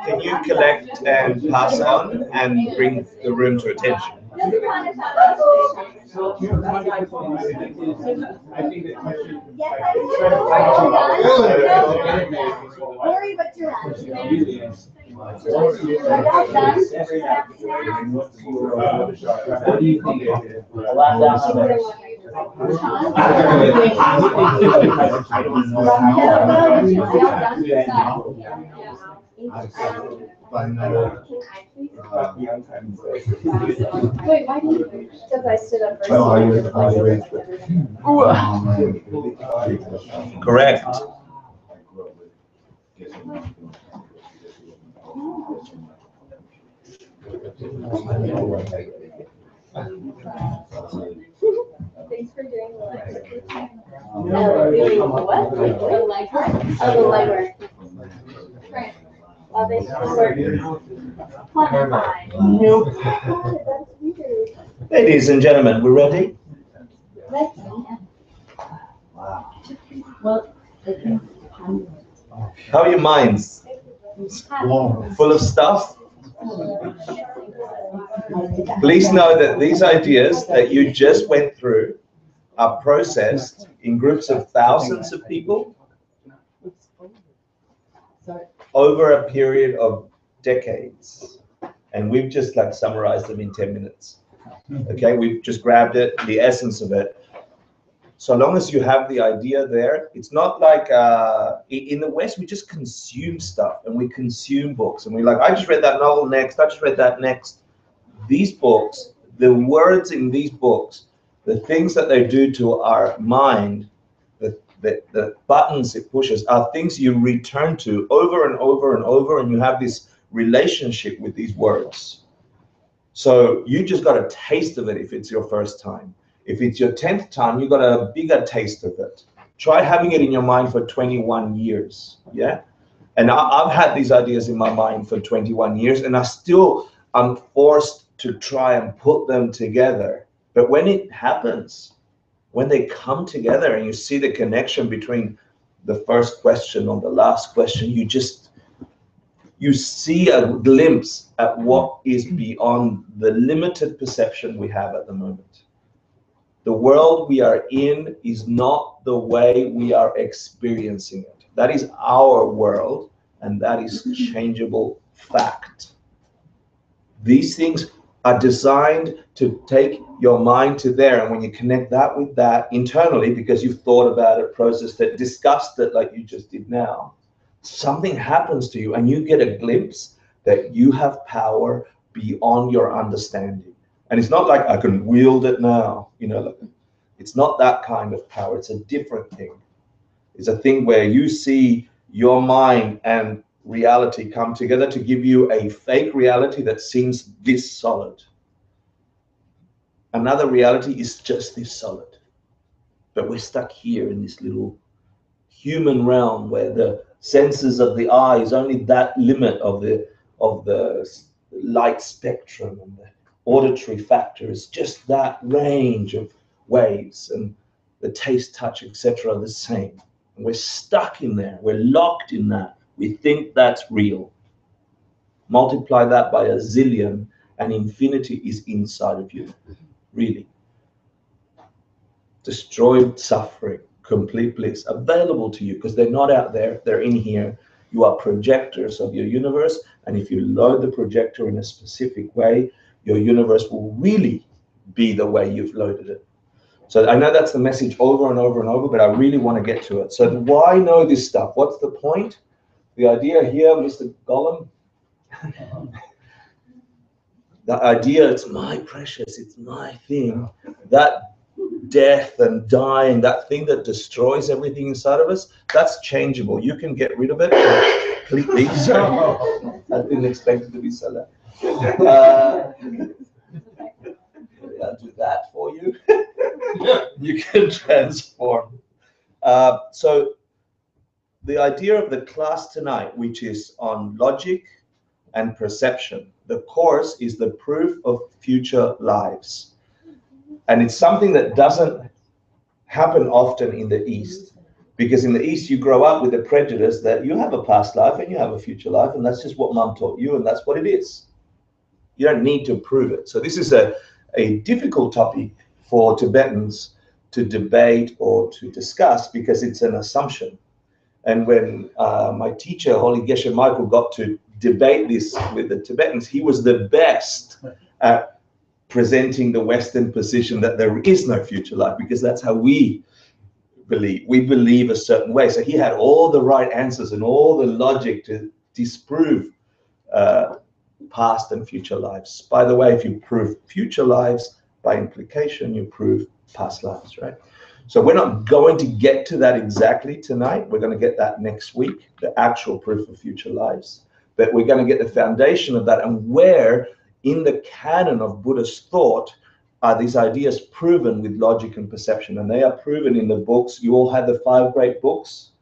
Can you collect and pass on and bring the room to attention? Worry what you're at. What do you think? I don't know Wait, why do you? Because I stood up first. Correct. Thanks for doing the legwork. What? The legwork? Oh, the legwork. Right. While they still work. Quantify. Nope. That's weird. Ladies and gentlemen, we're ready? Let's see. Well, How are your minds? Full of stuff? Please know that these ideas that you just went through are processed in groups of thousands of people over a period of decades. And we've just like summarized them in 10 minutes. Okay, we've just grabbed it, the essence of it. So long as you have the idea there, it's not like in the West, we just consume stuff and we consume books and we're like, I just read that novel next, I just read that next. These books, the words in these books, the things that they do to our mind, the buttons it pushes are things you return to over and over and over, and you have this relationship with these words. So you just got a taste of it if it's your first time. If it's your 10th time, you got a bigger taste of it. Try having it in your mind for 21 years, yeah? And I've had these ideas in my mind for 21 years, and I'm forced to try and put them together. But when it happens, when they come together and you see the connection between the first question or the last question, you see a glimpse at what is beyond the limited perception we have at the moment. The world we are in is not the way we are experiencing it. That is our world, and that is changeable fact. These things are designed to take your mind to there, and when you connect that with that internally, because you've thought about it, processed it, discussed it like you just did now, something happens to you and you get a glimpse that you have power beyond your understanding. And it's not like I can wield it now, you know, it's not that kind of power. It's a different thing. It's a thing where you see your mind and reality come together to give you a fake reality that seems this solid. Another reality is just this solid. But we're stuck here in this little human realm where the senses of the eye is only that limit of the light spectrum, and the auditory factor is just that range of waves, and the taste, touch, etc. are the same. And we're stuck in there. We're locked in that. We think that's real. Multiply that by a zillion, and infinity is inside of you. Really. Destroyed suffering, complete bliss, available to you, because they're not out there, they're in here. You are projectors of your universe, and if you load the projector in a specific way, your universe will really be the way you've loaded it. So I know that's the message over and over and over, but I really want to get to it. So why know this stuff? What's the point? The idea here, Mr. Gollum, the idea, it's my precious, it's my thing, that death and dying, that thing that destroys everything inside of us, that's changeable. You can get rid of it completely. I didn't expect it to be so loud. I'll do that for you. You can transform. So the idea of the class tonight, which is on logic and perception, the course is the proof of future lives. And it's something that doesn't happen often in the East, because in the East you grow up with the prejudice that you have a past life and you have a future life, and that's just what mom taught you, and that's what it is. You don't need to prove it. So this is a difficult topic for Tibetans to debate or to discuss, because it's an assumption. And when my teacher, Holy Geshe Michael, got to debate this with the Tibetans, he was the best at presenting the Western position that there is no future life, because that's how we believe. We believe a certain way. So he had all the right answers and all the logic to disprove past and future lives. By the way, if you prove future lives, by implication, you prove past lives, right? So we're not going to get to that exactly tonight. We're going to get that next week, the actual proof of future lives. But we're going to get the foundation of that, and where in the canon of Buddhist thought are these ideas proven with logic and perception. And they are proven in the books. You all had the 5 great books,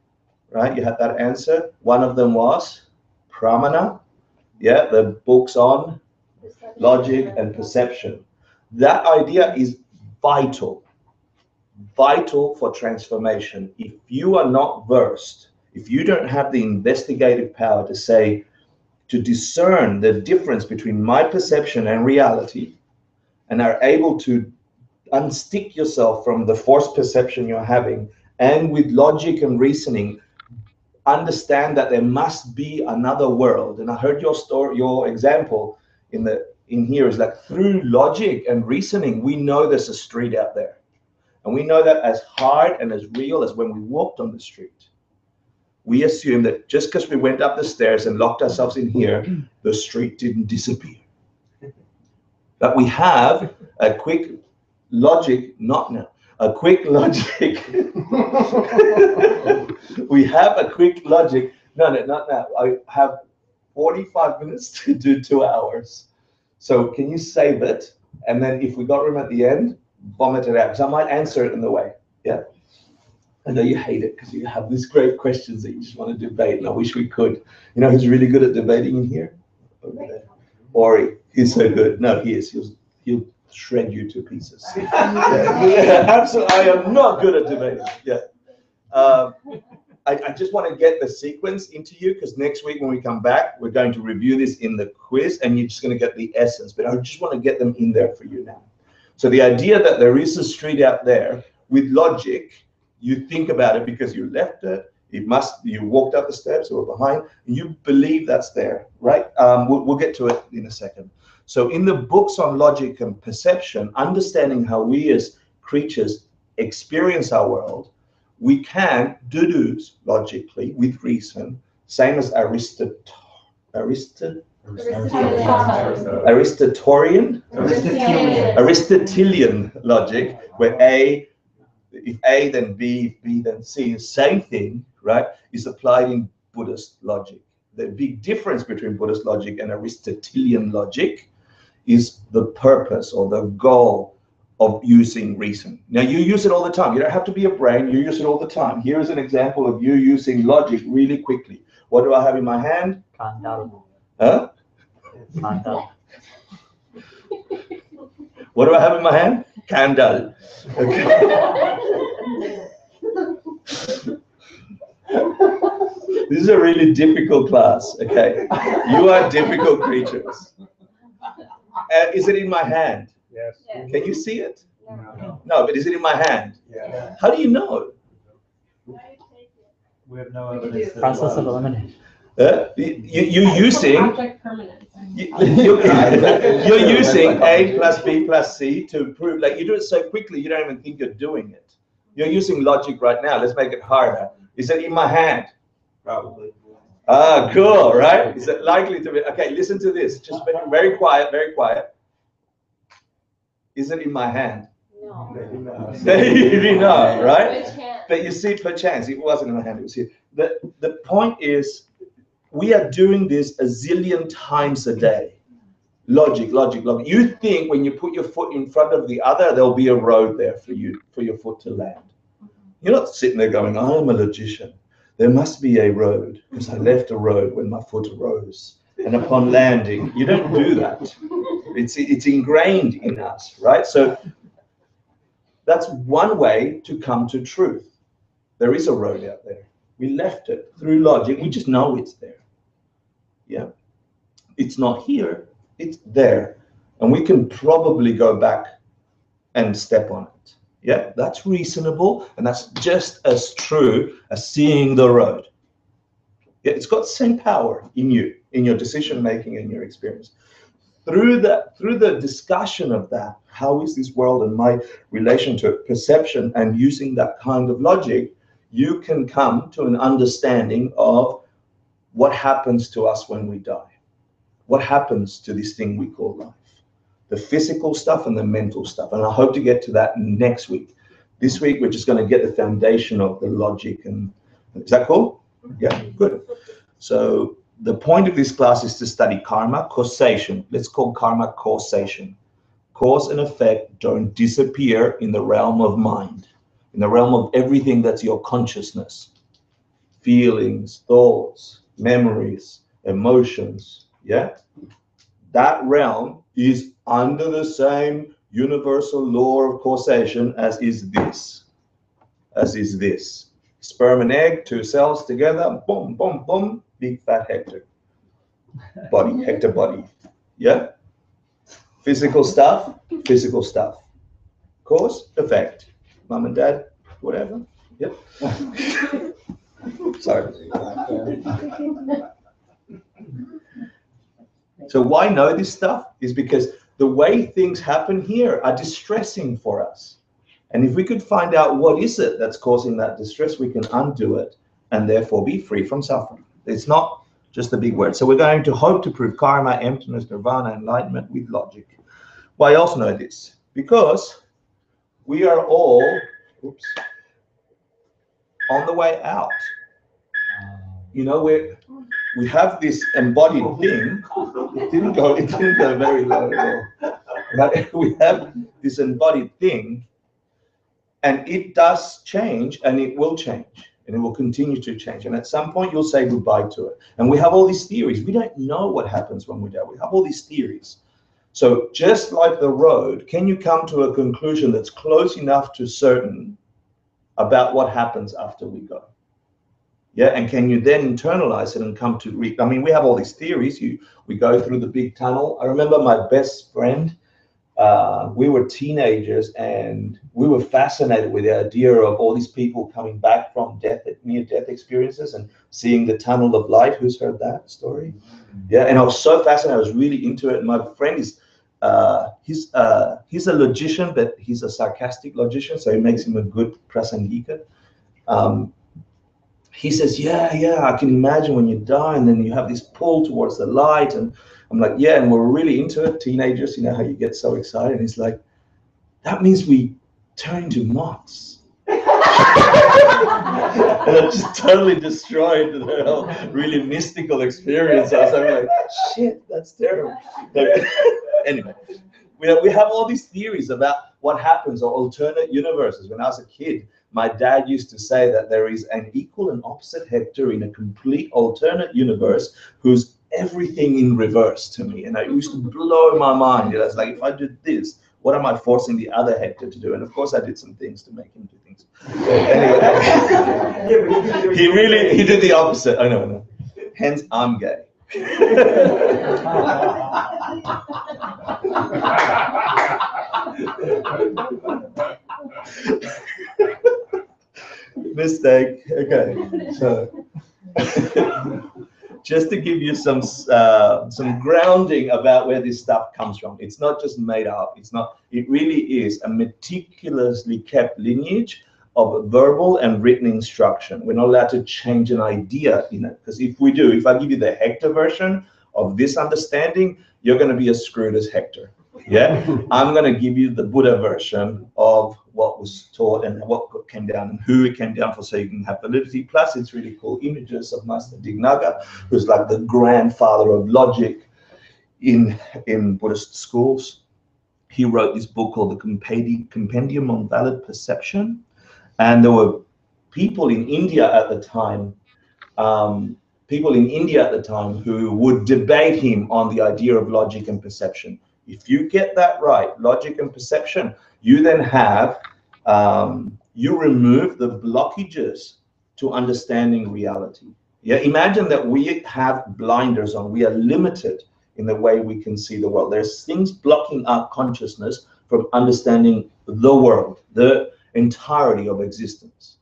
right? You had that answer. One of them was Pramana. Yeah, the books on logic and perception. That idea is vital for transformation. If you are not versed, if you don't have the investigative power to say, to discern the difference between my perception and reality, and are able to unstick yourself from the forced perception you're having, and with logic and reasoning, understand that there must be another world. And I heard your story, your example in here is like, through logic and reasoning, we know there's a street out there. And we know that as hard and as real as when we walked on the street. We assume that just because we went up the stairs and locked ourselves in here, the street didn't disappear. But we have a quick logic, a quick logic. We have a quick logic. No, not now. I have 45 minutes to do 2 hours. So can you save it? And then if we got room at the end, vomit it out. Because I might answer it in the way. Yeah. I know you hate it because you have these great questions that you just want to debate, and I wish we could. You know who's really good at debating in here? Over there. Ori. He's so good. No, he is. He'll shred you to pieces. Yeah, absolutely. I am not good at debating. Yeah. I just want to get the sequence into you, because next week when we come back, we're going to review this in the quiz, and you're just going to get the essence. But I just want to get them in there for you now. So the idea that there is a street out there, with logic, you think about it because you left it. You walked up the steps or behind, and you believe that's there, right? We'll get to it in a second. So in the books on logic and perception, understanding how we as creatures experience our world, we can deduce logically with reason, same as Aristotelian logic, where if A then B, if B then C, same thing, right, is applied in Buddhist logic. The big difference between Buddhist logic and Aristotelian logic is the purpose or the goal of using reason. Now, you use it all the time. You don't have to be a brain. You use it all the time. Here is an example of you using logic really quickly. What do I have in my hand? Kandal. Huh? Kandal. What do I have in my hand? Candle. Okay. This is a really difficult class, okay? You are difficult creatures. Is it in my hand? Yes. Can you see it? No. No, but is it in my hand? Yeah. How do you know? We have no evidence. Process of elimination. You're using Object permanence. you're using A plus B plus C to prove, like, you do it so quickly you don't even think you're doing it. You're using logic right now. Let's make it harder. Is it in my hand? Probably. Ah, cool, right? Is it likely to be? Okay, listen to this. Just very quiet, very quiet. Is it in my hand? No. Maybe not, right? Perchance. But you see, perchance, it wasn't in my hand, it was here. The point is, we are doing this a zillion times a day. Logic. You think when you put your foot in front of the other, there'll be a road there for your foot to land. You're not sitting there going, I am a logician. There must be a road, because I left a road when my foot arose. And upon landing, you don't do that. It's ingrained in us, right? So that's one way to come to truth. There is a road out there. We left it through logic. We just know it's there. Yeah. It's not here, it's there. And we can probably go back and step on it. Yeah, that's reasonable, and that's just as true as seeing the road. Yeah, it's got the same power in you, in your decision making and your experience. Through the discussion of that, how is this world and my relation to it, perception, and using that kind of logic, you can come to an understanding of what happens to us when we die. What happens to this thing we call life? The physical stuff and the mental stuff. And I hope to get to that next week. This week, we're just going to get the foundation of the logic. And is that cool? Yeah, good. So the point of this class is to study karma, causation. Let's call karma causation. Cause and effect don't disappear in the realm of mind, in the realm of everything that's your consciousness. Feelings, thoughts, memories, emotions, yeah? That realm is under the same universal law of causation as is this. Sperm and egg, two cells together, boom, boom, boom, big fat Hector. Body, Hector body. Yeah? Physical stuff. Cause, effect. Mom and dad, whatever. Yep. Sorry. So why know this stuff? Is because the way things happen here are distressing for us. And if we could find out what is it that's causing that distress, we can undo it and therefore be free from suffering. It's not just a big word. So we're going to hope to prove karma, emptiness, nirvana, enlightenment with logic. Why else know this? Because we are all, on the way out. You know, we have this embodied thing. It didn't go very low at all. But we have this embodied thing, and it does change, and it will change, and it will continue to change. And at some point, you'll say goodbye to it. And we have all these theories. We don't know what happens when we die. We have all these theories. So just like the road, can you come to a conclusion that's close enough to certain about what happens after we go? Yeah, and can you then internalize it and come to I mean, we have all these theories. We go through the big tunnel. I remember my best friend, we were teenagers, and we were fascinated with the idea of all these people coming back from near-death experiences and seeing the tunnel of light. Who's heard that story? Yeah, and I was so fascinated. I was really into it. And my friend is, he's a logician, but he's a sarcastic logician, so it makes him a good prasangika. He says, yeah, I can imagine when you die and then you have this pull towards the light. And I'm like, yeah, and we're really into it. Teenagers, you know how you get so excited. And he's like, that means we turn into moths. And it just totally destroyed the whole really mystical experience. I was like, shit, that's terrible. Anyway, we have all these theories about what happens, or alternate universes. When I was a kid, my dad used to say that there is an equal and opposite Hector in a complete alternate universe who's everything in reverse to me. And it used to blow my mind. It was like, if I did this, what am I forcing the other Hector to do? And of course I did some things to make him do things. So anyway, he did the opposite. I know. Hence, I'm gay. Mistake. Okay, so just to give you some grounding about where this stuff comes from. It's not just made up. It really is a meticulously kept lineage of verbal and written instruction. We're not allowed to change an idea in it, because if we do, if I give you the Hector version of this understanding, you're going to be as screwed as Hector. Yeah, I'm going to give you the Buddha version of what was taught and what came down and who it came down for, so you can have validity. Plus, it's really cool images of Master Dignaga, who's like the grandfather of logic in Buddhist schools. He wrote this book called the Compendium on Valid Perception, and there were people in India at the time, who would debate him on the idea of logic and perception. If you get that right, logic and perception, you then have, you remove the blockages to understanding reality. Yeah, imagine that we have blinders on. We are limited in the way we can see the world. There's things blocking our consciousness from understanding the world, the entirety of existence.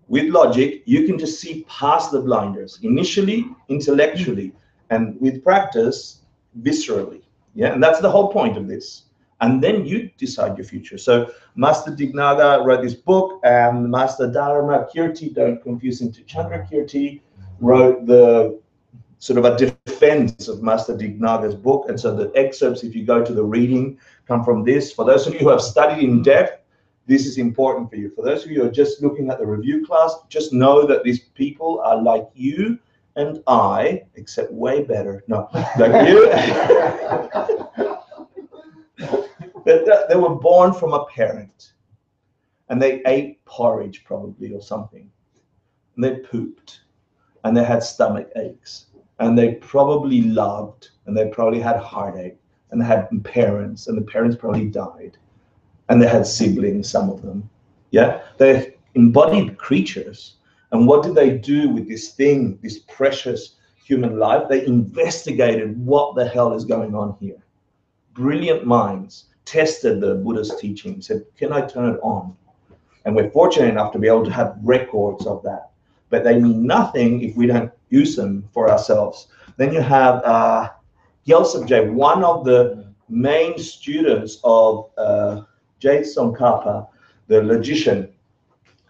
With logic, you can just see past the blinders, initially, intellectually, and with practice, viscerally. Yeah, and that's the whole point of this. And then you decide your future. So Master Dignaga wrote this book, and Master Dharma Kirti, don't confuse him to Chandra Kirti, wrote the sort of a defense of Master Dignaga's book. And so the excerpts, if you go to the reading, come from this. For those of you who have studied in depth, this is important for you. For those of you who are just looking at the review class, just know that these people are like you and I, except way better. No, like you. They were born from a parent, and they ate porridge probably or something, and they pooped, and they had stomach aches, and they probably loved, and they probably had heartache, and they had parents, and the parents probably died, and they had siblings, some of them. Yeah, they're embodied creatures. And what did they do with this thing, this precious human life? They investigated what the hell is going on here. Brilliant minds tested the Buddha's teaching, said, can I turn it on? And we're fortunate enough to be able to have records of that. But they mean nothing if we don't use them for ourselves. Then you have Gyaltsab Je, one of the main students of Je Tsongkhapa, the logician.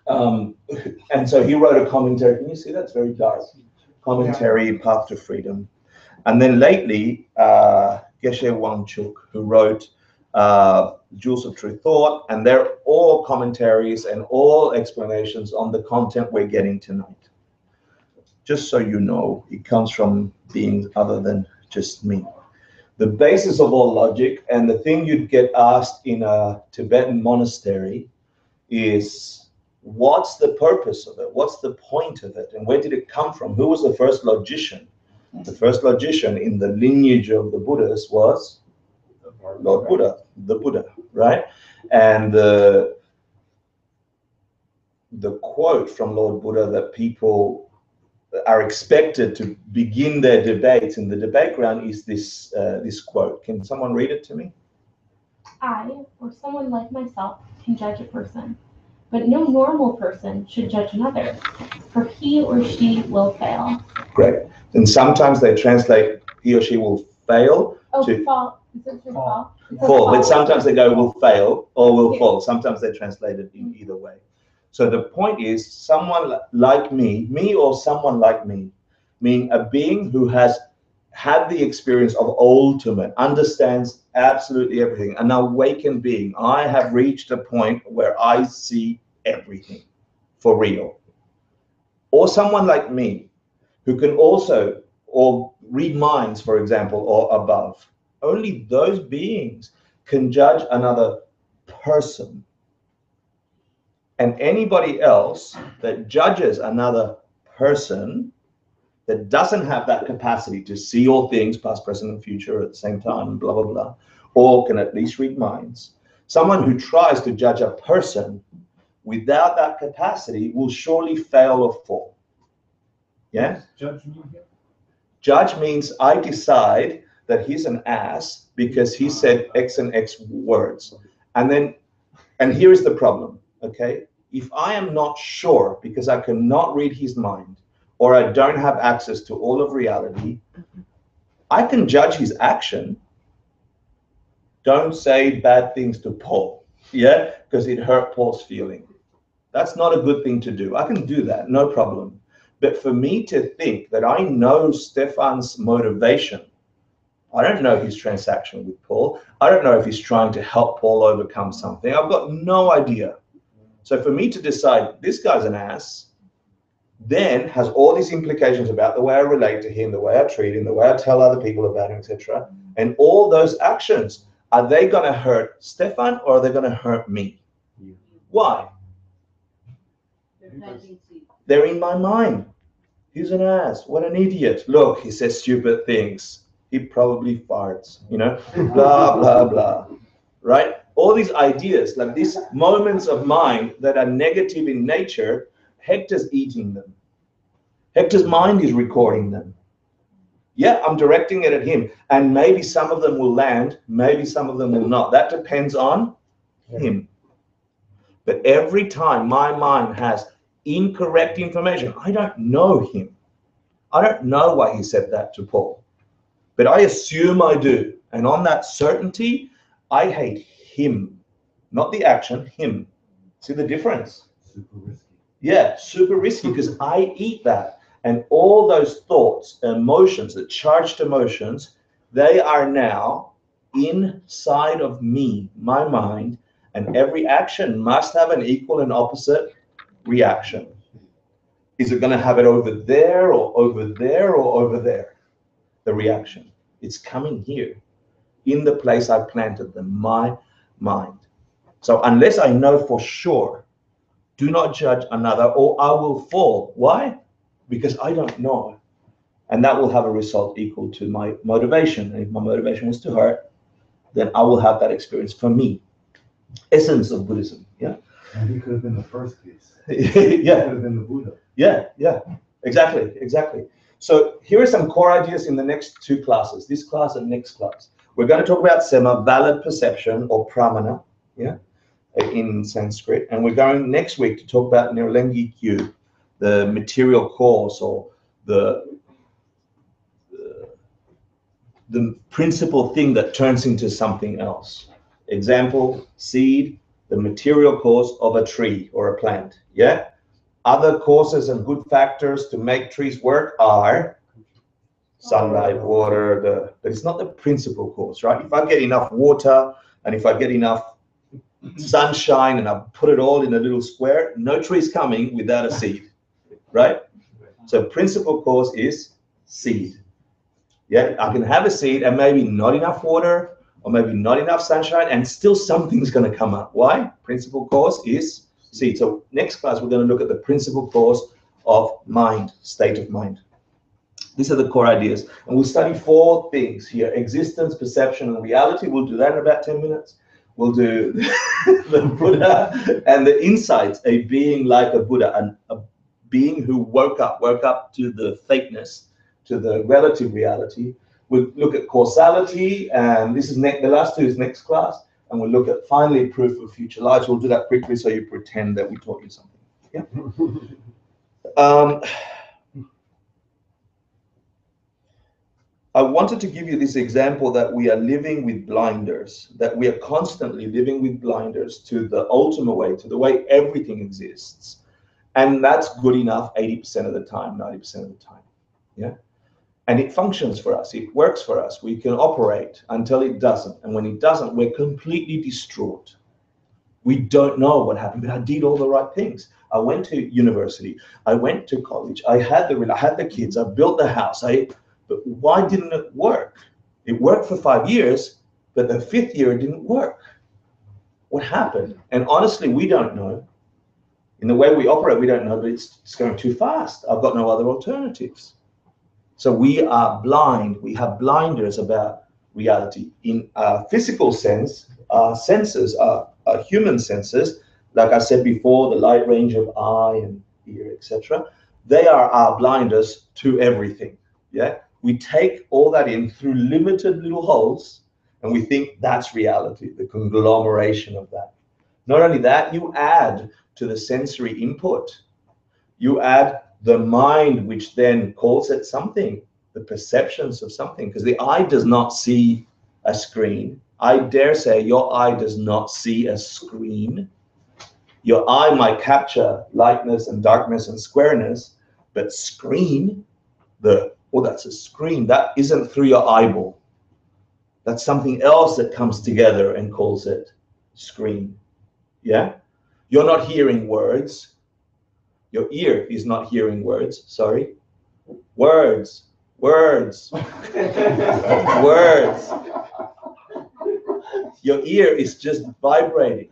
And so he wrote a commentary. Can you see that's very dark? Commentary, Path to Freedom. And then lately, Geshe Wangchuk, who wrote Jewels of True Thought, and they're all commentaries and all explanations on the content we're getting tonight. Just so you know, it comes from beings other than just me. The basis of all logic, and the thing you'd get asked in a Tibetan monastery is, what's the purpose of it? What's the point of it? And where did it come from? Who was the first logician? The first logician in the lineage of the Buddhas was Lord Buddha, the Buddha, right? And the quote from Lord Buddha that people are expected to begin their debates in the debate ground is this this quote. Can someone read it to me? I, or someone like myself, can judge a person, but no normal person should judge another, for he or she will fail. Great. And sometimes they translate he or she will fail to fall. Is it true? Fall? Fall, but sometimes they go will fail or will fall. Sometimes they translate it in either way. So the point is, someone like me or someone like me, meaning a being who has had the experience of ultimate, understands absolutely everything, an awakened being. I have reached a point where I see everything for real. Or someone like me, who can also, or read minds, for example, or above. Only those beings can judge another person. And anybody else that judges another person that doesn't have that capacity to see all things, past, present, and future at the same time, blah, blah, blah, or can at least read minds. Someone who tries to judge a person without that capacity will surely fail or fall. Yeah? Judge means I decide that he's an ass because he said X and X words. And here is the problem, okay? If I am not sure because I cannot read his mind, or I don't have access to all of reality, I can judge his action. Don't say bad things to Paul, yeah? Because it hurt Paul's feeling. That's not a good thing to do. I can do that, no problem. But for me to think that I know Stefan's motivation, I don't know his transaction with Paul. I don't know if he's trying to help Paul overcome something. I've got no idea. So for me to decide this guy's an ass, then has all these implications about the way I relate to him, the way I treat him, the way I tell other people about him, etc. And all those actions, are they going to hurt Stefan or are they going to hurt me? Why? They're in my mind. He's an ass. What an idiot. Look, he says stupid things. He probably farts, you know, blah, blah, blah, right? All these ideas, like these moments of mind that are negative in nature, Hector's eating them. Hector's mind is recording them. Yeah, I'm directing it at him. And maybe some of them will land, maybe some of them will not. That depends on him. But every time my mind has incorrect information, I don't know him. I don't know why he said that to Paul. But I assume I do. And on that certainty, I hate him. Not the action, him. See the difference? Super risky. Yeah, super risky because I eat that. And all those thoughts, emotions, the charged emotions, they are now inside of me, my mind, and every action must have an equal and opposite reaction. Is it going to have it over there or over there or over there? The reaction. It's coming here in the place I planted them, my mind. So unless I know for sure, do not judge another or I will fall. Why? Because I don't know. And that will have a result equal to my motivation. And if my motivation was to hurt, then I will have that experience for me. Essence of Buddhism. Yeah. And he could have been the first case. Yeah. He could have been the Buddha. Yeah, exactly. So here are some core ideas in the next two classes, this class and next class. We're going to talk about sema, valid perception, or pramana, yeah, in Sanskrit. And we're going next week to talk about nirlengi kyu, the material cause, or the principal thing that turns into something else. Example, seed, the material cause of a tree or a plant, yeah? Other causes and good factors to make trees work are sunlight, water, but it's not the principal cause, right? If I get enough water and if I get enough sunshine and I put it all in a little square, no tree's coming without a seed, right? So principal cause is seed. Yeah, I can have a seed and maybe not enough water or maybe not enough sunshine and still something's going to come up. Why? Principal cause is seed. So next class, we're going to look at the principal cause of mind, state of mind. These are the core ideas. And we'll study 4 things here: existence, perception, and reality. We'll do that in about 10 minutes. We'll do the Buddha and the insights, a being like a Buddha, a being who woke up to the fakeness, to the relative reality. We'll look at causality, and this is the last 2 is next class. And we'll look at finally proof of future lives. We'll do that quickly so you pretend that we taught you something. Yeah. I wanted to give you this example that we are living with blinders, that we are constantly living with blinders to the ultimate way, to the way everything exists. And that's good enough 80% of the time, 90% of the time. Yeah. And it functions for us. It works for us. We can operate until it doesn't. And when it doesn't, we're completely distraught. We don't know what happened, but I did all the right things. I went to university. I went to college. I had the kids. I built the house. But why didn't it work? It worked for 5 years, but the 5th year it didn't work. What happened? And honestly, we don't know. In the way we operate, we don't know, but it's going too fast. I've got no other alternatives. So we are blind. We have blinders about reality. In a physical sense, our senses, our human senses, like I said before, the light range of eye and ear, etc., they are our blinders to everything. Yeah, we take all that in through limited little holes, and we think that's reality, the conglomeration of that. Not only that, you add to the sensory input. You add the mind, which then calls it something, the perceptions of something, because the eye does not see a screen. I dare say your eye does not see a screen. Your eye might capture lightness and darkness and squareness, but screen, that's a screen, that isn't through your eyeball. That's something else that comes together and calls it screen. Yeah? You're not hearing words. Your ear is not hearing words, sorry. Words. Words. Your ear is just vibrating.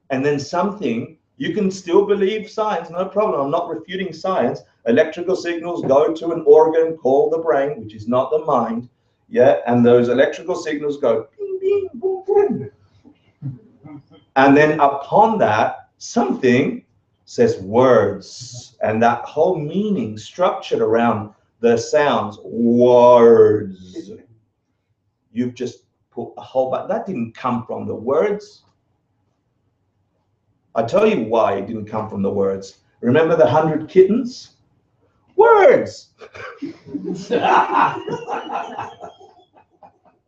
And then something, You can still believe science, no problem. I'm not refuting science. Electrical signals go to an organ called the brain, which is not the mind. Yeah, and those electrical signals go bing, bing, boom, boom. And then upon that, something says words, and that whole meaning structured around the sounds, words. You've just put a whole bunch. That didn't come from the words. I tell you why it didn't come from the words. Remember the 100 kittens? Words.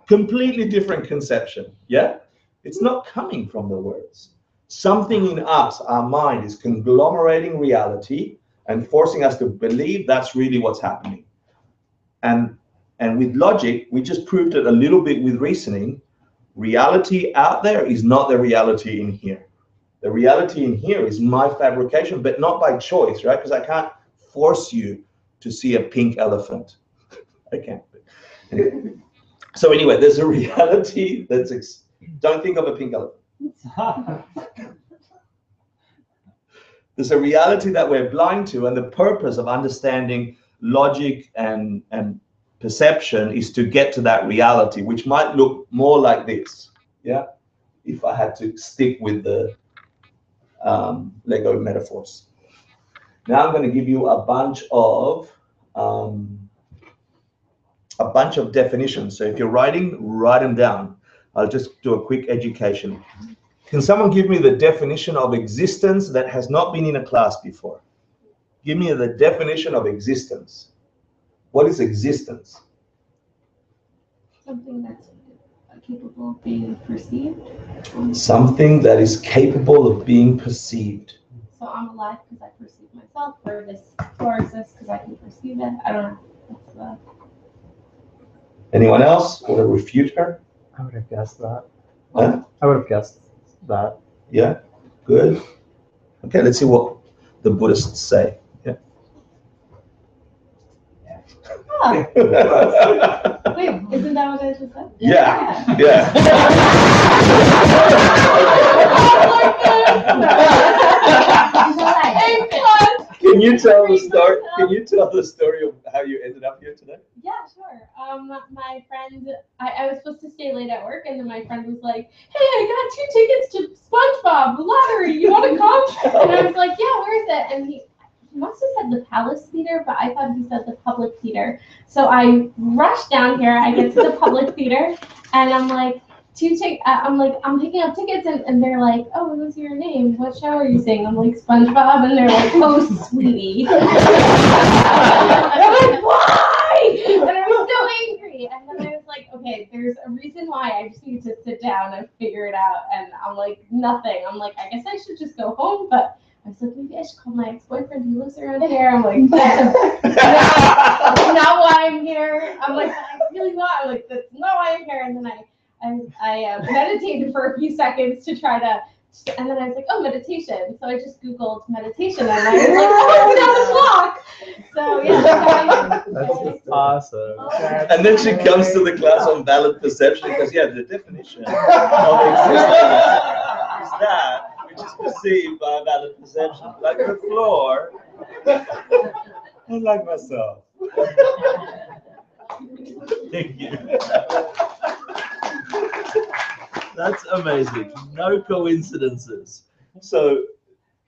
Completely different conception. Yeah, it's not coming from the words. Something in us, our mind, is conglomerating reality and forcing us to believe that's really what's happening. And with logic, we just proved it a little bit with reasoning. Reality out there is not the reality in here. The reality in here is my fabrication, but not by choice, right? Because I can't force you to see a pink elephant. I can't. So anyway, there's a reality that's, don't think of a pink elephant. There's a reality that we're blind to, and the purpose of understanding logic and perception is to get to that reality, which might look more like this. Yeah, if I had to stick with the Lego metaphors. Now I'm going to give you a bunch of definitions. So if you're writing, write them down. I'll just do a quick education. Can someone give me the definition of existence that has not been in a class before? Give me the definition of existence. What is existence? Something that's capable of being perceived. Something that is capable of being perceived. So I'm alive because I perceive myself, or this floor exists because I can perceive it. I don't know. Anyone else want to refute her? I would have guessed that. Huh? I would have guessed that. Yeah, good. Okay, let's see what the Buddhists say. Yeah. Oh, wait, isn't that what I just said? Yeah, yeah. Can you tell the story? Can you tell the story of how you ended up here today? Yeah, sure. My friend, I was supposed to stay late at work, and then my friend was like, "Hey, I got 2 tickets to SpongeBob lottery. You want to come?" And I was like, "Yeah, where is it?" And he must have said the Palace Theater, but I thought he said the Public Theater. So I rush down here. I get to the Public Theater, and I'm like, I'm picking up tickets, and they're like, "Oh, what was your name? What show are you singing?" I'm like, "SpongeBob," and they're like, "Oh, sweetie." I'm like, "Why?" And I was so angry. And then I was like, "Okay, there's a reason why. I just need to sit down and figure it out." And I'm like, "Nothing." I'm like, "I guess I should just go home," but I was like, maybe I should call my ex-boyfriend who lives around here. I'm like, that's not why I'm here. I'm like, I really want. I'm like, that's not why I'm here. And then I meditated for a few seconds to try to, and then I was like, oh, meditation. So I just Googled meditation, and I was like, oh, it's down the block. So yeah. That's awesome. And then she comes to the class on valid perception because, yeah, the definition of existence is that which is perceived by a valid perception, like the floor, and like myself. Thank you. That's amazing. No coincidences. So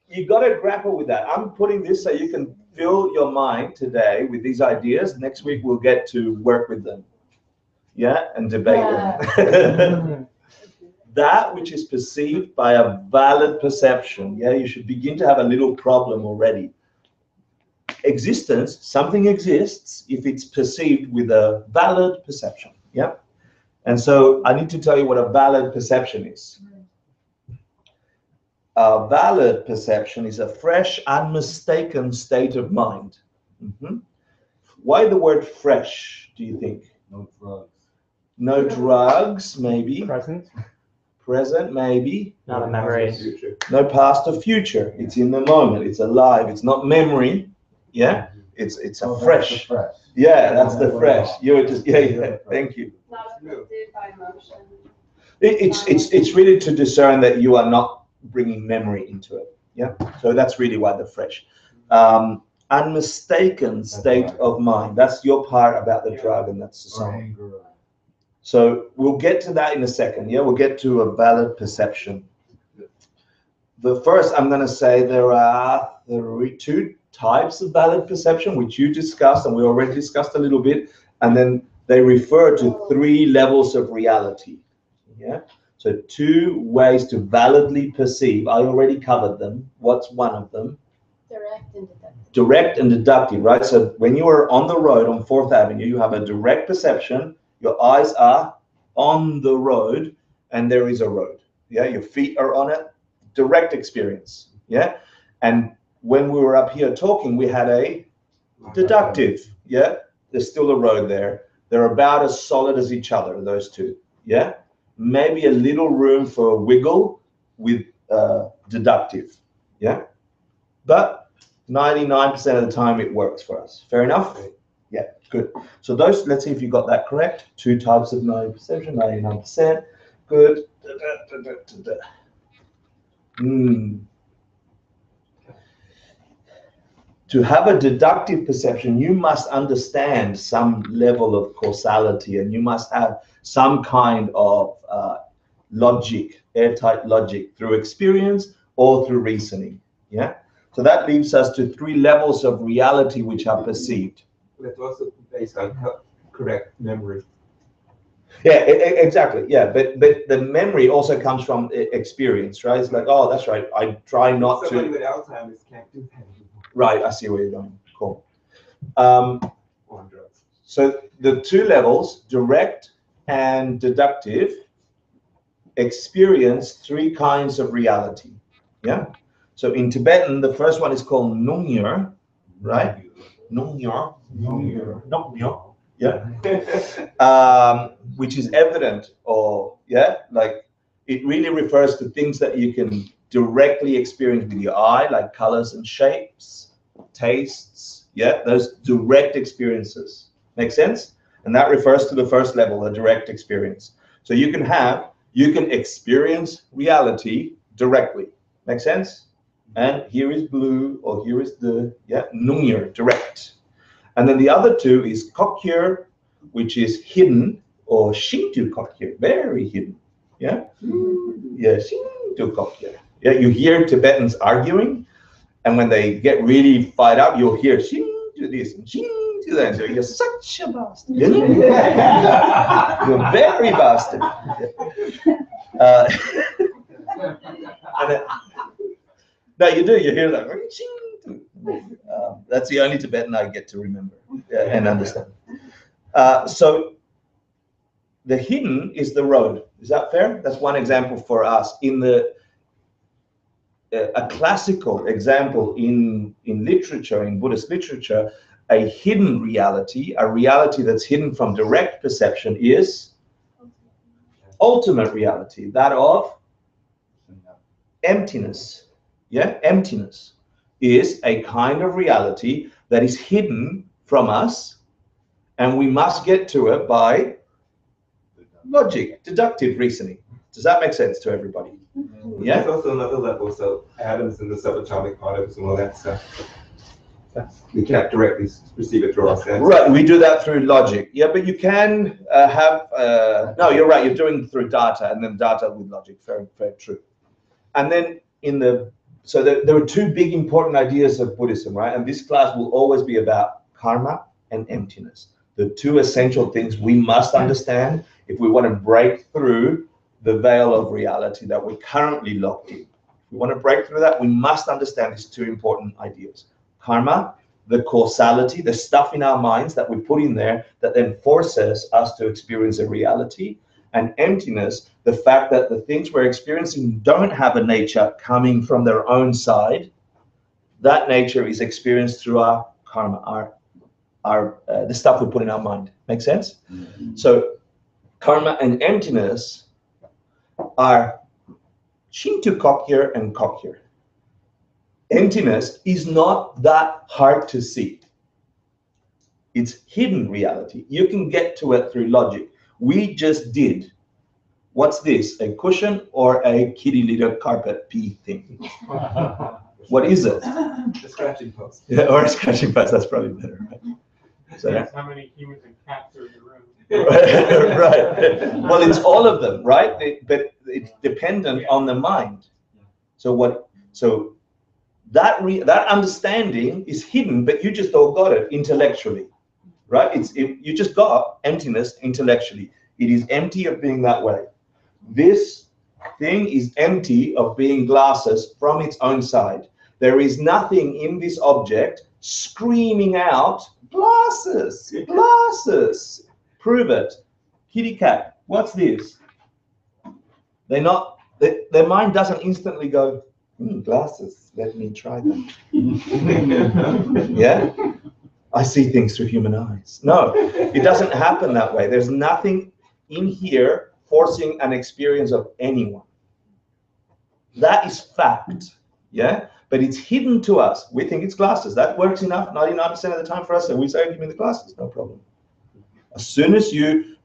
you got to grapple with that. I'm putting this so you can fill your mind today with these ideas. Next week we'll get to work with them. Yeah, and debate them. That which is perceived by a valid perception. Yeah, you should begin to have a little problem already. Existence, something exists if it's perceived with a valid perception. Yeah. And so I need to tell you what a valid perception is. A valid perception is a fresh, unmistaken state of mind. Why the word fresh, do you think? No drugs. No drugs, maybe. Present, maybe. not a memory. No past or future. It's in the moment. It's alive. It's not memory. Yeah. It's a fresh. Yeah, that's the fresh. You were just yeah. Thank you. Not affected by emotion. It's really to discern that you are not bringing memory into it. Yeah, so that's really why they're fresh. Unmistaken state of mind. That's your part about the drug, and that's the song. So we'll get to that in a second. Yeah, we'll get to a valid perception. But first, I'm going to say there are two types of valid perception, which you discussed, and we already discussed a little bit, and then they refer to 3 levels of reality. Yeah. So 2 ways to validly perceive. I already covered them. What's one of them? Direct and deductive. Direct and deductive, right? So when you are on the road on 4th Avenue, you have a direct perception. Your eyes are on the road, and there is a road. Yeah, your feet are on it. Direct experience. Yeah. And when we were up here talking, we had a deductive. Yeah. There's still a road there. They're about as solid as each other, those two. Yeah. Maybe a little room for wiggle with deductive. Yeah. But 99% of the time it works for us. Fair enough? Yeah, good. So those, let's see if you got that correct. 2 types of knowing perception, 99%. Good. To have a deductive perception, you must understand some level of causality, and you must have some kind of logic, airtight logic, through experience or through reasoning. Yeah. So that leaves us to 3 levels of reality which are perceived. That's also based on correct memory. Yeah, exactly. Yeah, but the memory also comes from experience, right? It's like, oh, that's right. I try not Somebody to. with Alzheimer's can't do that anymore. Right. I see where you're going. Cool. On drugs. So the 2 levels, direct and deductive, experience 3 kinds of reality. Yeah. So in Tibetan, the first one is called Nungyer, right? Nungyer. Yeah. Which is evident, or like it really refers to things that you can directly experience with your eye, like colors and shapes, tastes. Yeah, those direct experiences. Make sense? And that refers to the first level, the direct experience. So you can experience reality directly. Make sense? And here is blue, or here is the Nungyer, direct. And then the other 2 is Kokyer, which is hidden, or Shintu Kokyer, very hidden. Yeah? Yeah, Shintu Kokyer. Yeah, you hear Tibetans arguing, and when they get really fired up, you'll hear Shintu this and Shintu that. So you're such a bastard. You're very bastard. No, you do. You hear that. That's the only Tibetan I get to remember and understand. So the hidden is the road. Is that fair? That's one example for us. In a classical example in literature, in Buddhist literature, a hidden reality, a reality that's hidden from direct perception, is ultimate reality, that of emptiness. Yeah, emptiness is a kind of reality that is hidden from us, and we must get to it by logic, deductive reasoning. Does that make sense to everybody? Yeah. There's also another level, so atoms and the subatomic particles and all that stuff. We can't directly perceive it through our senses. Right, we do that through logic. Yeah, but you can have, no, you're right, you're doing through data, and then data with logic. Very, very true. And then so there are 2 big important ideas of Buddhism, right? And this class will always be about karma and emptiness. The 2 essential things we must understand if we want to break through the veil of reality that we're currently locked in. If we want to break through that, we must understand these 2 important ideas. Karma, the causality, the stuff in our minds that we put in there that then forces us to experience a reality. And emptiness, the fact that the things we're experiencing don't have a nature coming from their own side. That nature is experienced through our karma, the stuff we put in our mind. Make sense? Mm-hmm. So karma and emptiness are Shintu Kokyer and Kokyer. Emptiness is not that hard to see. It's hidden reality. You can get to it through logic. We just did. What's this? A cushion or a kitty litter carpet pee thing? What is it? The scratching post. Yeah, or a scratching post, that's probably better, right? So, That's how many humans and cats are in the room. right. Well, it's all of them, right? But it's dependent on the mind. So that understanding is hidden, but you just all got it intellectually, right? You just got emptiness intellectually. It is empty of being that way. This thing is empty of being glasses from its own side. There is nothing in this object screaming out, glasses, glasses. Prove it. Kitty cat, what's this? Their mind doesn't instantly go, glasses, let me try them. Yeah? I see things through human eyes. No, it doesn't happen that way. There's nothing in here forcing an experience of anyone. That is fact. Yeah? But it's hidden to us. We think it's glasses. That works enough 99% of the time for us. So we say, give me the glasses, no problem. As soon as you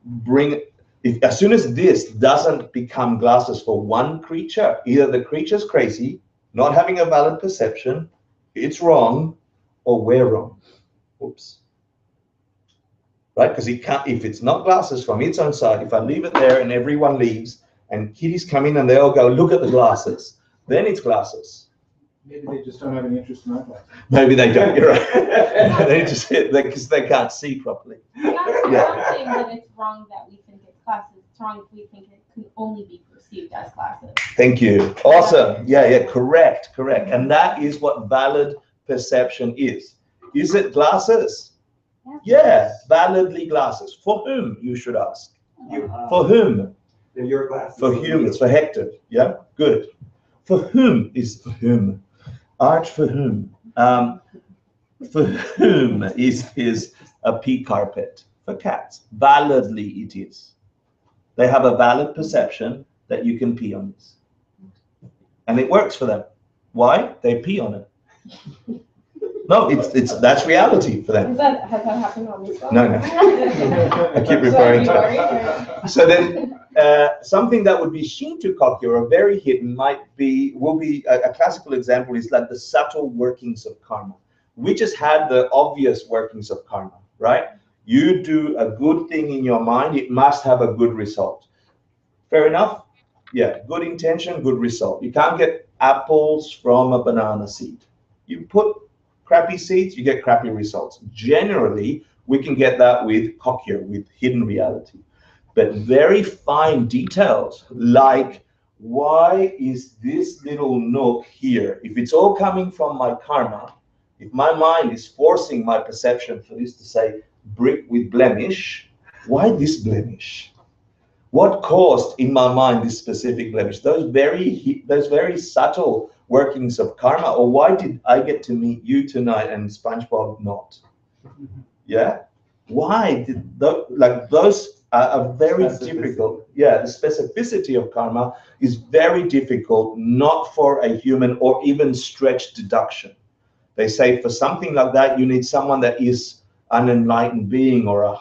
as soon as this doesn't become glasses for one creature, either the creature's crazy, not having a valid perception, it's wrong, or we're wrong. Oops. Right? Because if it's not glasses from its own side, if I leave it there and everyone leaves, and kitties come in and they all go, look at the glasses, then it's glasses. Maybe they just don't have any interest in our class. Maybe they don't, you're right. They just because they can't see properly. I'm not saying that it's wrong that we think it's classes. It's wrong if we think it can only be perceived as classes. Thank you. Awesome. Yeah, correct. And that is what valid perception is. Is it glasses? Yeah, validly glasses. For whom, you should ask? For whom? They're your glasses. For humans, for Hector. Yeah, good. For whom is for whom? Art for whom? For whom is a pea carpet? For cats. Validly it is. They have a valid perception that you can pee on this. And it works for them. Why? They pee on it. No, that's reality for them. Has that happened on this one? No. I keep referring to it. So then something that would be Shinto Kokyo or very hidden will be a classical example is like the subtle workings of karma. We just had the obvious workings of karma, right? You do a good thing in your mind, it must have a good result. Fair enough? Yeah, good intention, good result. You can't get apples from a banana seed. You put crappy seeds, you get crappy results. Generally, we can get that with Kokyo, with hidden reality. But very fine details, like why is this little nook here? If it's all coming from my karma, if my mind is forcing my perception for this to say brick with blemish, why this blemish? What caused in my mind this specific blemish? Those very subtle workings of karma, or why did I get to meet you tonight and SpongeBob not? Yeah, why did those are very difficult. Yeah, the specificity of karma is very difficult, not for a human or even stretched deduction. They say for something like that, you need someone that is an enlightened being or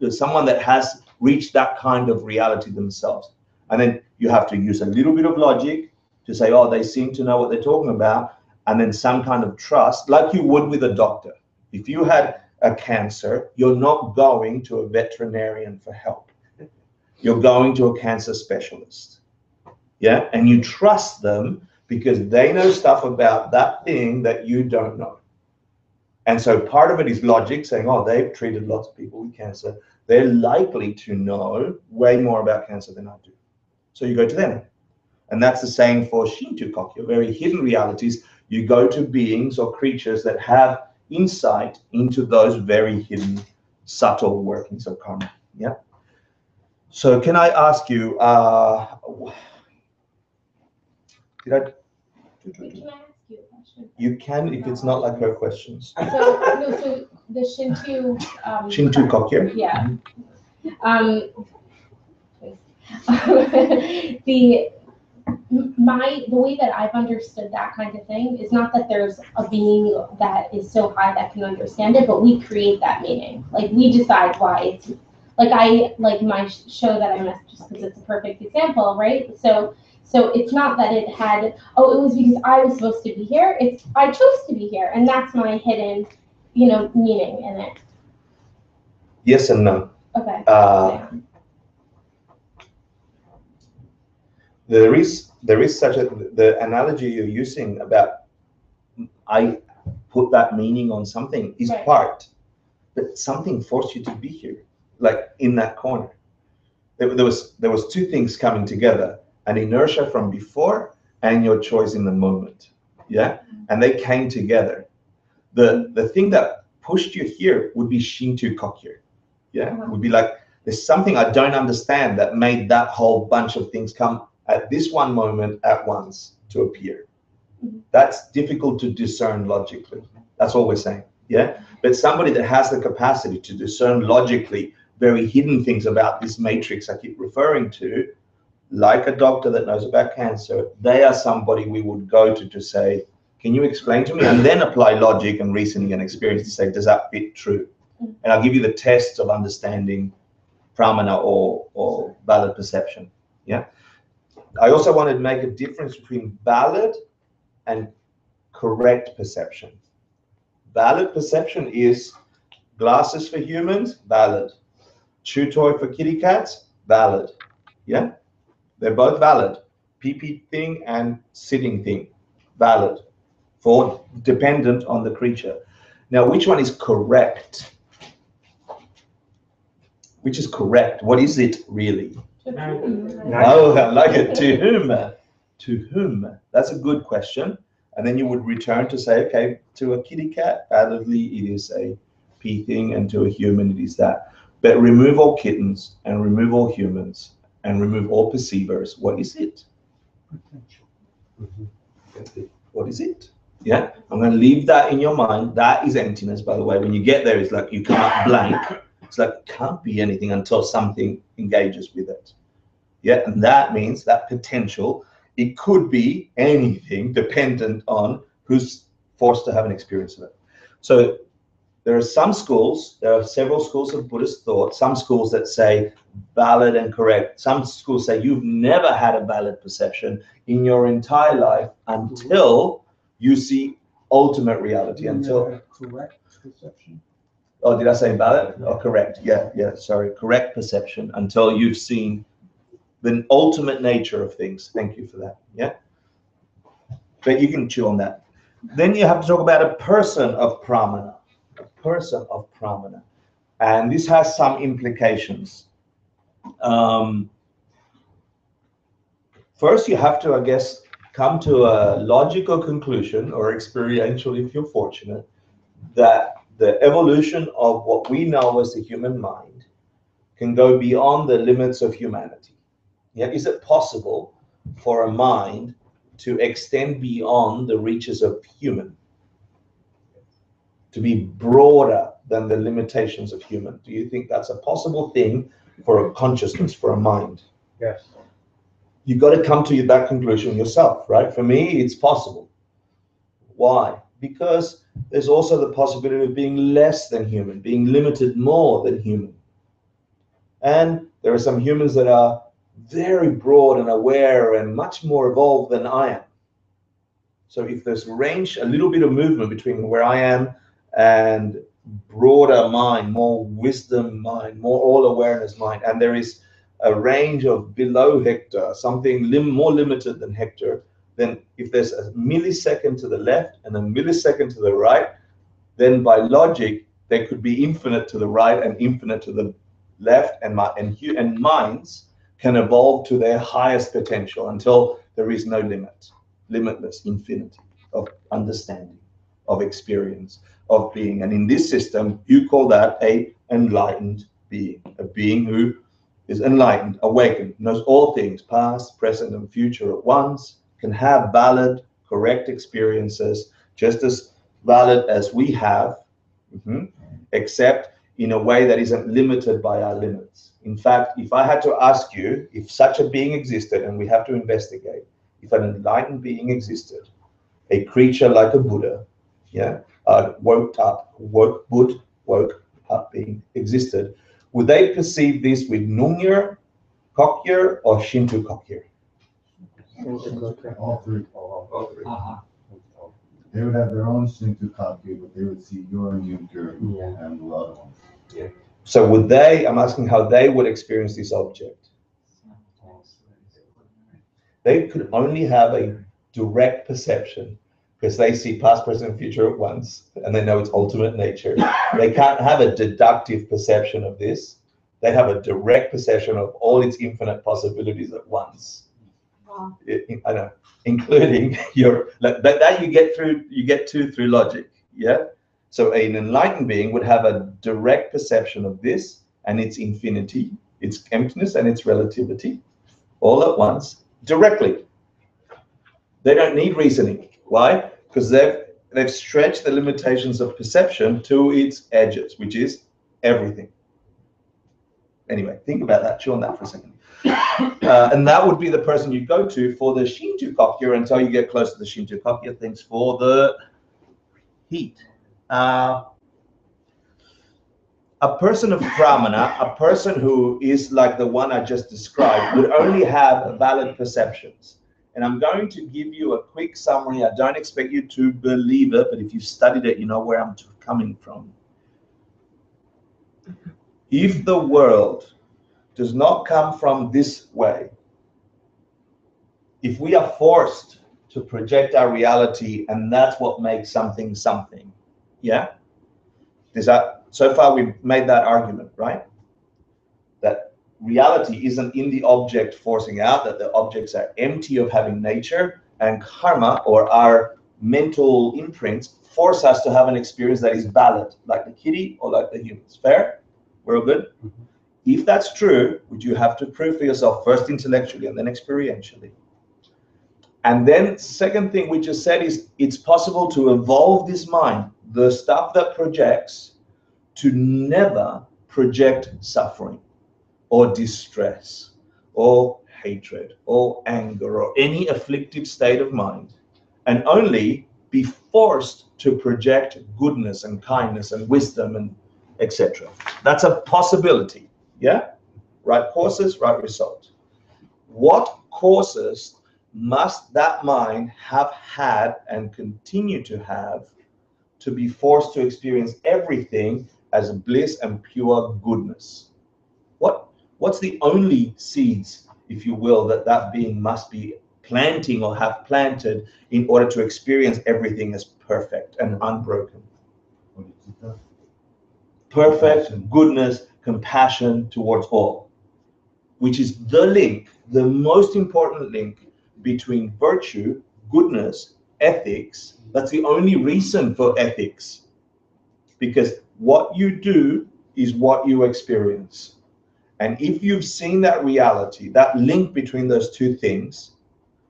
someone that has reached that kind of reality themselves. And then you have to use a little bit of logic to say, oh, they seem to know what they're talking about, and then some kind of trust, like you would with a doctor. If you had a cancer, you're not going to a veterinarian for help. You're going to a cancer specialist. Yeah, and you trust them because they know stuff about that thing that you don't know. And so part of it is logic, saying, oh, they've treated lots of people with cancer. They're likely to know way more about cancer than I do. So you go to them. And that's the same for Shinto Kokyo, very hidden realities. You go to beings or creatures that have insight into those very hidden, subtle workings of karma. Yeah. So can I ask you, Can I ask you a question? You can if it's not like her questions. So the Shinto. Shinto Kokyo. Yeah. The way that I've understood that kind of thing is not that there's a being that is so high that can understand it, but we create that meaning. Like we decide why it's like my show that I messed just because it's a perfect example, right? So So it's not that it had, oh, it was because I was supposed to be here. It's I chose to be here, and that's my hidden, meaning in it. Yes and no. Okay. There is such the analogy you're using about I put that meaning on something is Right. part, but something forced you to be here, like in that corner. There was two things coming together: an inertia from before and your choice in the moment. Yeah, and they came together. The thing that pushed you here would be Shinto Kokyu. Yeah, would be like there's something I don't understand that made that whole bunch of things come at this one moment at once to appear. That's difficult to discern logically. That's all we're saying. Yeah, but somebody that has the capacity to discern logically very hidden things about this matrix I keep referring to, like a doctor that knows about cancer, they are somebody we would go to say, can you explain to me? And then apply logic and reasoning and experience to say, does that fit true? And I'll give you the tests of understanding pramana or valid perception. Yeah. I also wanted to make a difference between valid and correct perception. Valid perception is glasses for humans, valid. Chew toy for kitty cats, valid. Yeah, they're both valid. Pee-pee thing and sitting thing, valid. For dependent on the creature. Now, which one is correct? Which is correct? What is it really? Oh, I like it. To whom? To whom? That's a good question. And then you would return to say, okay, to a kitty cat, validly it is a pee thing, and to a human it is that. But remove all kittens and remove all humans and remove all perceivers. What is it? What is it? Yeah, I'm going to leave that in your mind. That is emptiness, by the way. When you get there, it's like you come up blank. It's like it can't be anything until something engages with it. Yeah, and that means that potential, it could be anything dependent on who's forced to have an experience of it. So there are some schools, there are several schools of Buddhist thought, some schools that say valid and correct. Some schools say you've never had a valid perception in your entire life until you see ultimate reality. Until correct perception. Oh, did I say valid or correct? Yeah, sorry. Correct perception until you've seen the ultimate nature of things. Thank you for that. Yeah. But you can chew on that. Then you have to talk about a person of pramana. A person of pramana. And this has some implications. First, you have to, I guess, come to a logical conclusion, or experiential if you're fortunate, that the evolution of what we know as the human mind can go beyond the limits of humanity. Yeah, is it possible for a mind to extend beyond the reaches of human, to be broader than the limitations of human? Do you think that's a possible thing for a consciousness, for a mind? Yes. You've got to come to that conclusion yourself, right? For me, it's possible. Why? Because there's also the possibility of being less than human, being limited more than human. And there are some humans that are very broad and aware and much more evolved than I am. So if there's range, a little bit of movement between where I am and broader mind, more wisdom mind, more all awareness mind, and there is a range of below Hector, something more limited than Hector, then if there's a millisecond to the left and a millisecond to the right, then by logic, there could be infinite to the right and infinite to the left, and minds can evolve to their highest potential until there is no limit, limitless infinity of understanding, of experience, of being. And in this system, you call that a enlightened being, a being who is enlightened, awakened, knows all things, past, present, and future at once, can have valid, correct experiences, just as valid as we have, except in a way that isn't limited by our limits. In fact, if I had to ask you if such a being existed, and we have to investigate, if an enlightened being existed, a creature like a Buddha, woke up being existed, would they perceive this with Nungir, Kokyer, or Shinto Kokyer? All three. All three. They would have their own Shinto copy, but they would see your Yunker Yeah. and the other ones. So would they, I'm asking how they would experience this object. They could only have a direct perception because they see past, present, and future at once, and they know its ultimate nature. They can't have a deductive perception of this. They have a direct perception of all its infinite possibilities at once. Wow. I know, including your, that you get to through logic, yeah? So an enlightened being would have a direct perception of this and its infinity, its emptiness and its relativity, all at once, directly. They don't need reasoning. Why? Because they've stretched the limitations of perception to its edges, which is everything. Anyway, think about that, chew on that for a second. And that would be the person you go to for the Shinto Kokya until you get close to the Shinto Kokya things for the heat. A person of pramana, a person who is like the one I just described, would only have valid perceptions. And I'm going to give you a quick summary. I don't expect you to believe it, but if you've studied it, you know where I'm coming from. If the world does not come from this way, if we are forced to project our reality and that's what makes something something, yeah? Is that, so far we've made that argument, right? That reality isn't in the object forcing out, that the objects are empty of having nature, and karma, or our mental imprints, force us to have an experience that is valid, like the kitty or like the humans. Fair? We're all good? Mm-hmm. If that's true, would you have to prove for yourself first intellectually and then experientially? And then second thing we just said is it's possible to evolve this mind, the stuff that projects, to never project suffering or distress or hatred or anger or any afflictive state of mind, and only be forced to project goodness and kindness and wisdom and etc. That's a possibility, yeah? Right courses, right result. What courses must that mind have had and continue to have to be forced to experience everything as bliss and pure goodness? What's the only seeds, if you will, that being must be planting or have planted in order to experience everything as perfect and unbroken? Perfect goodness, compassion towards all, which is the link, the most important link between virtue, goodness, ethics. That's the only reason for ethics, because what you do is what you experience. And if you've seen that reality, that link between those two things,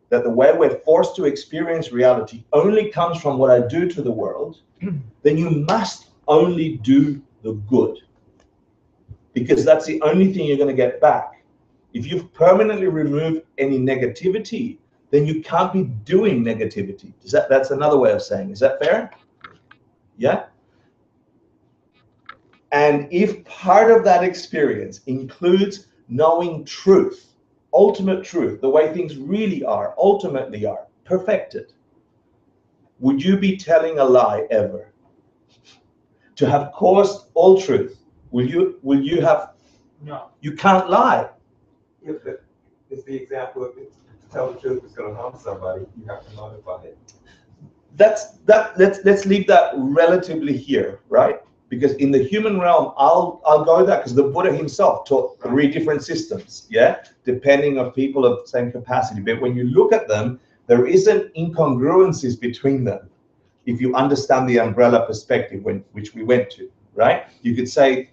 that the way we're forced to experience reality only comes from what I do to the world, then you must only do the good, because that's the only thing you're going to get back. If you've permanently removed any negativity, then you can't be doing negativity. That's another way of saying, is that fair? Yeah? And if part of that experience includes knowing truth, ultimate truth, the way things really are, ultimately are, perfected, would you be telling a lie ever? To have caused all truth, will you have? No. You can't lie. If it's the example of to tell the truth is going to harm somebody, you have to modify it. Let's leave that relatively here, right? Because in the human realm, I'll go there, because the Buddha himself taught 3 different systems, yeah, depending on people of the same capacity. But when you look at them, there isn't incongruencies between them. If you understand the umbrella perspective, which we went to, right? You could say,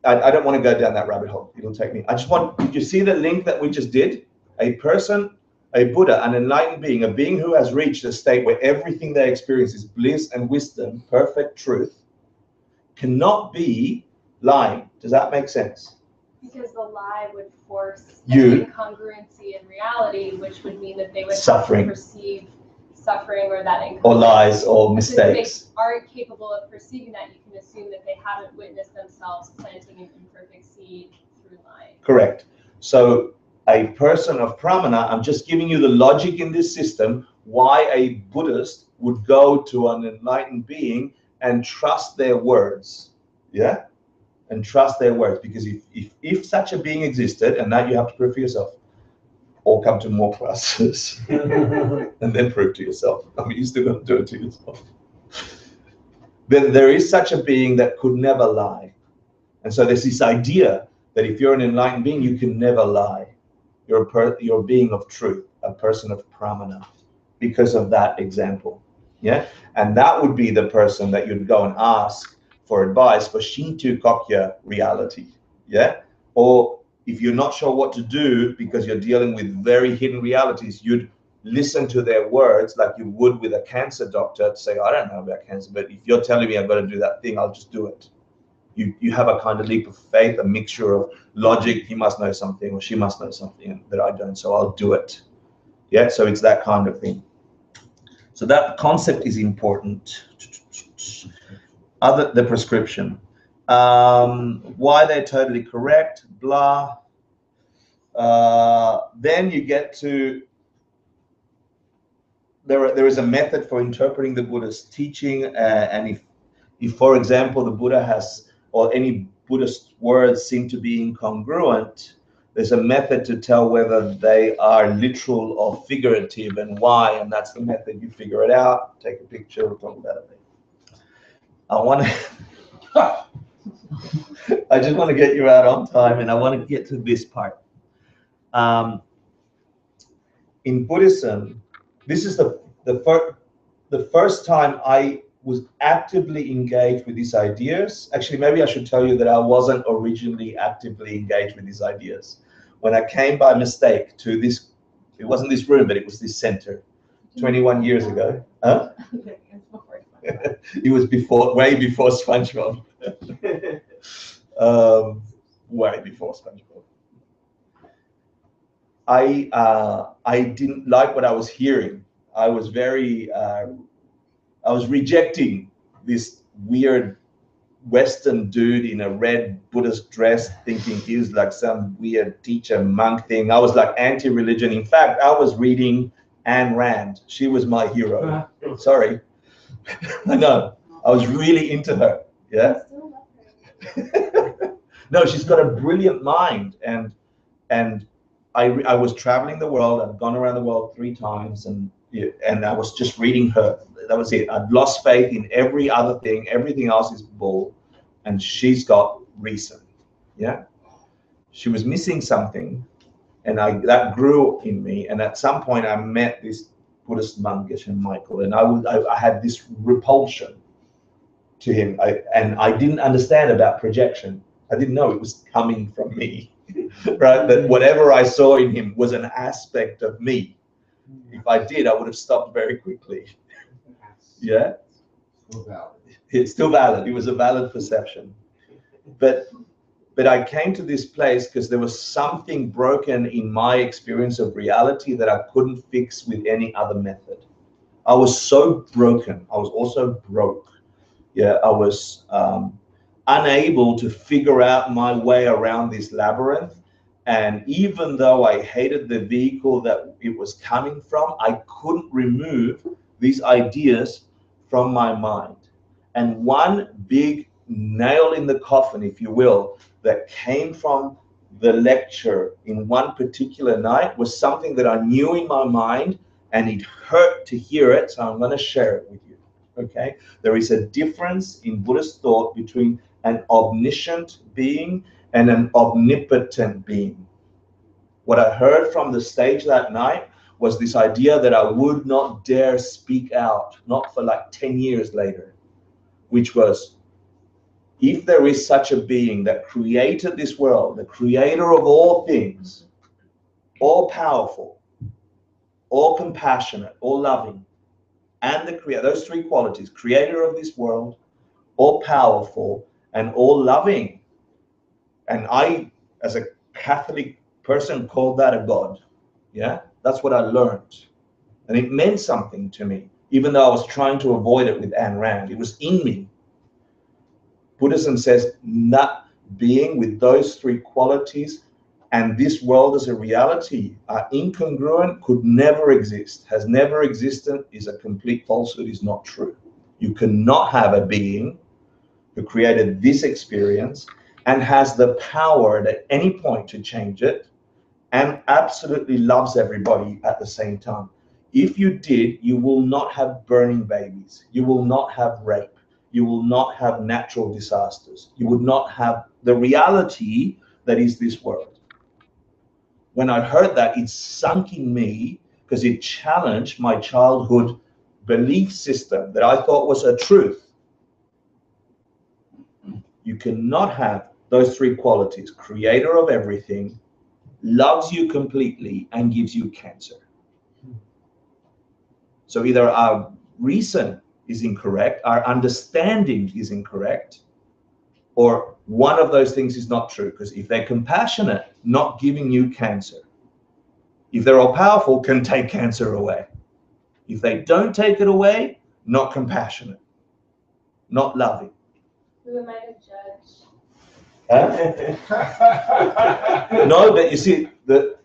I don't want to go down that rabbit hole. It'll take me. Did you see the link that we just did? A person, a Buddha, an enlightened being, a being who has reached a state where everything they experience is bliss and wisdom, perfect truth, cannot be lying. Does that make sense? Because the lie would force You- an incongruency in reality, which would mean that they would Suffering. have to perceive suffering or that incongruency. Or lies or Since mistakes. they aren't capable of perceiving that, you can assume that they haven't witnessed themselves planting an imperfect seed through lying. Correct. So a person of pramana, I'm just giving you the logic in this system, why a Buddhist would go to an enlightened being and trust their words. Yeah? And trust their words. Because if such a being existed, and now you have to prove for yourself, or come to more classes and then prove to yourself. I mean, you still got to do it to yourself. Then there is such a being that could never lie. And so there's this idea that if you're an enlightened being, you can never lie. You're a being of truth, a person of pramana, because of that example. Yeah, and that would be the person that you'd go and ask for advice for Shinto Kokya reality. Yeah, or if you're not sure what to do because you're dealing with very hidden realities, you'd listen to their words like you would with a cancer doctor to say, I don't know about cancer, but if you're telling me I've got to do that thing, I'll just do it. You have a kind of leap of faith, a mixture of logic. He must know something or she must know something that I don't, so I'll do it. Yeah, so it's that kind of thing. So that concept is important. The prescription. Why they're totally correct, blah. Then you get to, there is a method for interpreting the Buddha's teaching, and if, for example, the Buddha has, or any Buddhist words seem to be incongruent, there's a method to tell whether they are literal or figurative and why, and that's the method. You figure it out, take a picture, we'll talk about it. I just want to get you out on time, and I want to get to this part. In Buddhism, this is the first time I was actively engaged with these ideas. Actually, maybe I should tell you that I wasn't originally actively engaged with these ideas. When I came by mistake to this, it wasn't this room, but it was this center 21 years ago. Huh? It was way before SpongeBob. Way before SpongeBob. I didn't like what I was hearing. I was I was rejecting this weird Western dude in a red Buddhist dress, thinking he was like some weird teacher monk thing. I was like anti-religion. In fact, I was reading Ayn Rand. She was my hero. Sorry. I know. I was really into her. Yeah. No, she's got a brilliant mind, and I was traveling the world. I'd gone around the world 3 times, and I was just reading her. That was it. I'd lost faith in every other thing. Everything else is bull, and she's got reason. Yeah. She was missing something, and that grew in me. And at some point, I met this Buddhist monk, Geshe Michael, and I had this repulsion to him. I didn't understand about projection. I didn't know it was coming from me, right? That whatever I saw in him was an aspect of me. If I did, I would have stopped very quickly. Yeah? Still valid. It's still valid. It was a valid perception. But I came to this place because there was something broken in my experience of reality that I couldn't fix with any other method. I was so broken. I was also broke. Yeah, I was unable to figure out my way around this labyrinth. And even though I hated the vehicle that it was coming from, I couldn't remove these ideas from my mind. And one big nail in the coffin, if you will, that came from the lecture in one particular night was something that I knew in my mind, and it hurt to hear it, so I'm going to share it with you. Okay? There is a difference in Buddhist thought between an omniscient being and an omnipotent being. What I heard from the stage that night was this idea that I would not dare speak out, not for like 10 years later, which was, if there is such a being that created this world, the creator of all things, all powerful, all compassionate, all loving, and the creator, those 3 qualities, creator of this world, all powerful, and all loving. And I, as a Catholic person, called that a God. Yeah, that's what I learned. And it meant something to me, even though I was trying to avoid it with Ayn Rand. It was in me. Buddhism says not being with those 3 qualities and this world as a reality are incongruent, could never exist, has never existed, is a complete falsehood, is not true. You cannot have a being who created this experience and has the power at any point to change it and absolutely loves everybody at the same time. If you did, you will not have burning babies. You will not have rape. You will not have natural disasters. You would not have the reality that is this world. When I heard that, it sunk in me because it challenged my childhood belief system that I thought was a truth. You cannot have those three qualities: creator of everything, loves you completely, and gives you cancer. So either our reason is incorrect, our understanding is incorrect, or one of those things is not true. Because if they're compassionate, not giving you cancer. If they're all powerful, can take cancer away. If they don't take it away, not compassionate, not loving. Who am I to judge? No, but you see, the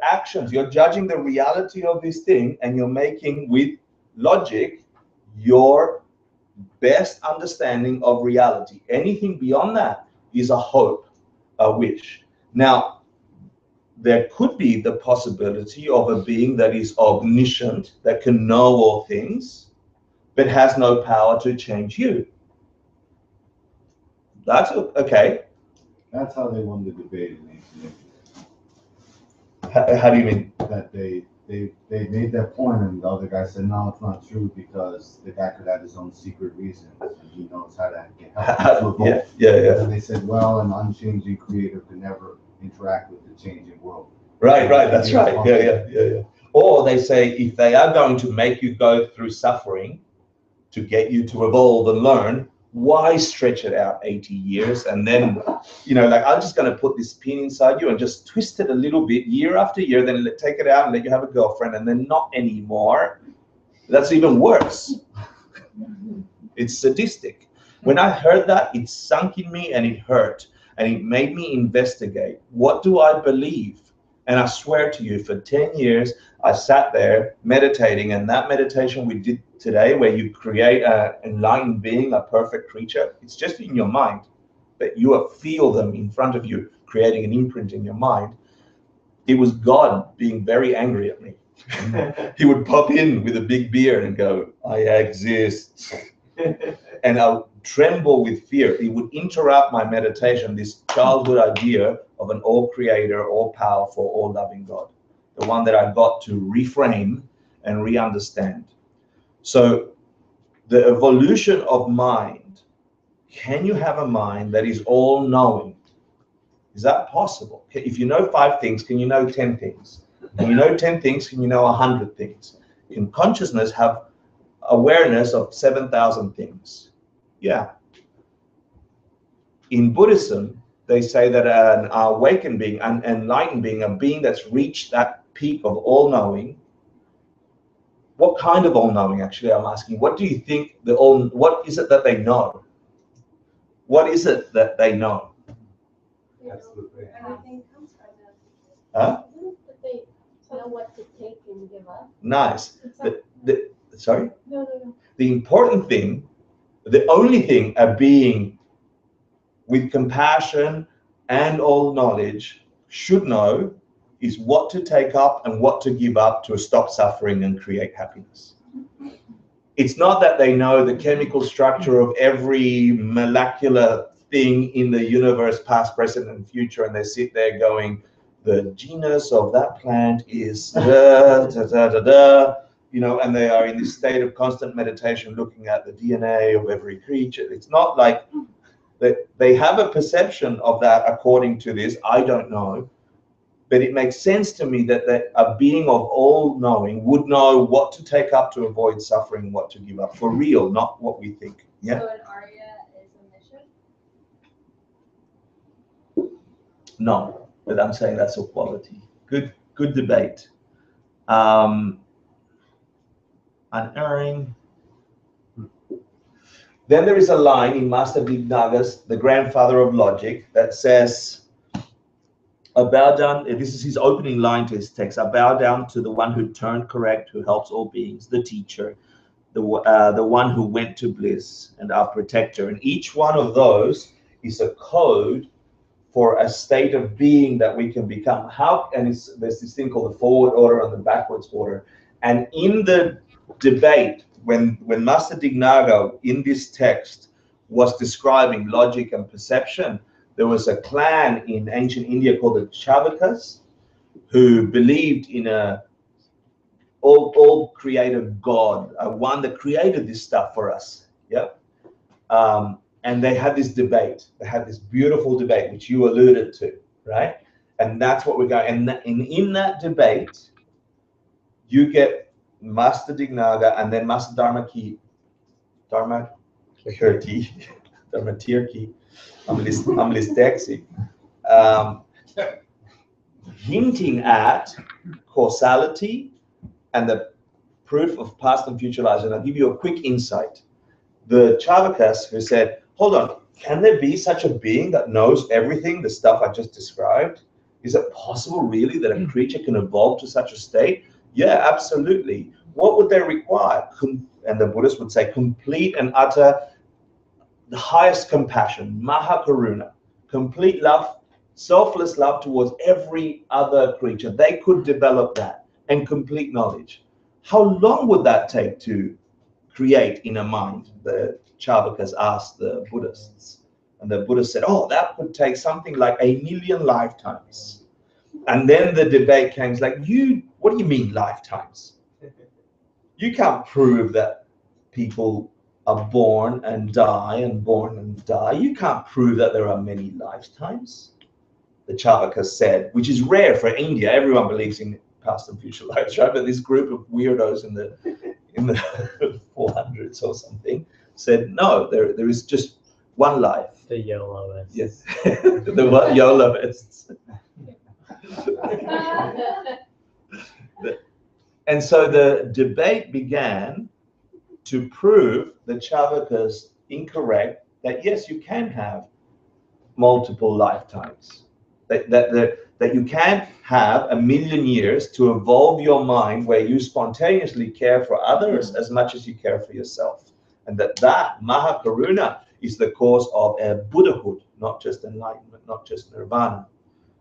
actions, you're judging the reality of this thing, and you're making with logic your best understanding of reality. Anything beyond that is a hope, a wish. Now, there could be the possibility of a being that is omniscient, that can know all things, but has no power to change you. That's okay. That's how they won the debate in 1880. How do you mean? That they made that point, and the other guy said, no, it's not true, because the guy could have his own secret reasons, and he knows how to get help. Yeah. And they said, well, an unchanging creator could never interact with the changing world. Right, that's right. Yeah. Or they say, if they are going to make you go through suffering to get you to evolve and learn, why stretch it out 80 years? And then, like, I'm just going to put this pin inside you and just twist it a little bit year after year, then take it out and let you have a girlfriend, and then not anymore. That's even worse. It's sadistic. When I heard that, it sunk in me and it hurt. And it made me investigate. What do I believe? And I swear to you, for 10 years, I sat there meditating, and that meditation we did today, where you create an enlightened being, a perfect creature, it's just in your mind, but you feel them in front of you, creating an imprint in your mind. It was God being very angry at me. He would pop in with a big beard and go, I exist. And I would tremble with fear. It would interrupt my meditation, this childhood idea of an all-creator, all-powerful, all-loving God, the one that I got to reframe and re-understand. So the evolution of mind, can you have a mind that is all-knowing? Is that possible? If you know 5 things, can you know 10 things? Can you know 10 things, can you know 100 things? Can consciousness have awareness of 7,000 things? Yeah. In Buddhism, they say that an awakened being, an enlightened being, a being that's reached that peak of all-knowing. What kind of all-knowing, actually, I'm asking? What do you think what is it that they know? What is it that they know? Absolutely. Everything comes from them. Huh? They know what to take and give up. Nice. Sorry? No. The important thing, the only thing a being with compassion and all knowledge should know is what to take up and what to give up to stop suffering and create happiness. It's not that they know the chemical structure of every molecular thing in the universe, past, present, and future, and they sit there going, the genus of that plant is and they are in this state of constant meditation looking at the DNA of every creature. It's not like they have a perception of that according to this. I don't know. But it makes sense to me that a being of all-knowing would know what to take up to avoid suffering, what to give up, for real, not what we think. Yeah. So an Arya is a mission? No, but I'm saying that's a quality. Good debate. Unerring. Then there is a line in Master Vignagas, the grandfather of logic, that says, I bow down, this is his opening line to his text. I bow down to the one who turned correct, who helps all beings, the teacher, the one who went to bliss, and our protector. And each one of those is a code for a state of being that we can become. There's this thing called the forward order and the backwards order. And in the debate, when Master Dignaga in this text was describing logic and perception, there was a clan in ancient India called the Chavakas who believed in a all creative God, one that created this stuff for us. Yep. And they had this debate. They had this beautiful debate, which you alluded to, right? And that's what we're going. And in that debate, you get Master Dignaga and then Master Dharmakirti, I'm dyslexic, hinting at causality and the proof of past and future lives. And I'll give you a quick insight. The Chavakas who said, hold on, can there be such a being that knows everything, the stuff I just described? Is it possible really that a creature can evolve to such a state? Yeah, absolutely. What would they require? And the Buddhists would say complete and utter, the highest compassion, mahakaruna, complete love, selfless love towards every other creature. They could develop that, and complete knowledge. How long would that take to create in a mind? The Chavakas asked the Buddhists, and the Buddhists said, oh, that would take something like 1,000,000 lifetimes. And then the debate came, like, what do you mean lifetimes? You can't prove that people are born and die and born and die. You can't prove that there are many lifetimes. The Chavakas said, which is rare for India. Everyone believes in past and future lives, right? But this group of weirdos in the 400s or something said, no, there is just one life. The YOLOists. Yes, the what YOLOists. And so the debate began to prove the Chavakas incorrect, that yes, you can have multiple lifetimes, that you can't have 1,000,000 years to evolve your mind where you spontaneously care for others as much as you care for yourself. And that Mahakaruna is the cause of a Buddhahood, not just enlightenment, not just nirvana.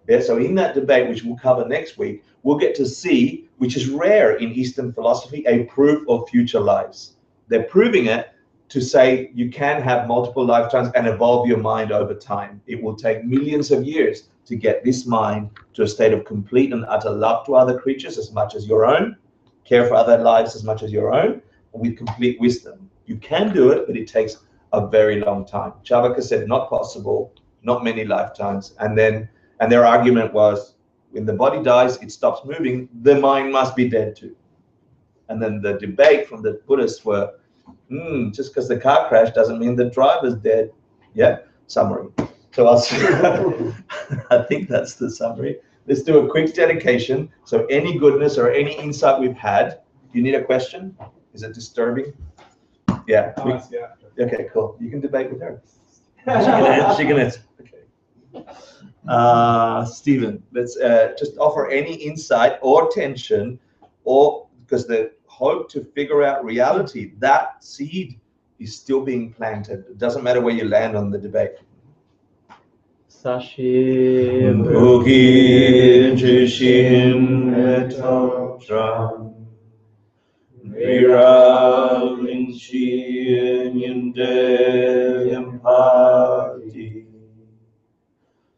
Yeah, so in that debate, which we'll cover next week, we'll get to see, which is rare in Eastern philosophy, a proof of future lives. They're proving it to say you can have multiple lifetimes and evolve your mind over time. It will take millions of years to get this mind to a state of complete and utter love to other creatures as much as your own, care for other lives as much as your own, with complete wisdom. You can do it, but it takes a very long time. Chavaka said not possible, not many lifetimes. And their argument was, when the body dies, it stops moving, the mind must be dead too. And then the debate from the Buddhists were, just because the car crashed doesn't mean the driver's dead. Yeah, summary. So I think that's the summary. Let's do a quick dedication. So any goodness or any insight we've had, you need a question? Is it disturbing? Yeah. Okay, cool. You can debate with her. She can answer. Okay. Stephen, let's just offer any insight or tension, or because the hope to figure out reality, that seed is still being planted. It doesn't matter where you land on the debate. Sashim Mugi Jishin Etotram Viravin Chien Yinde Yampati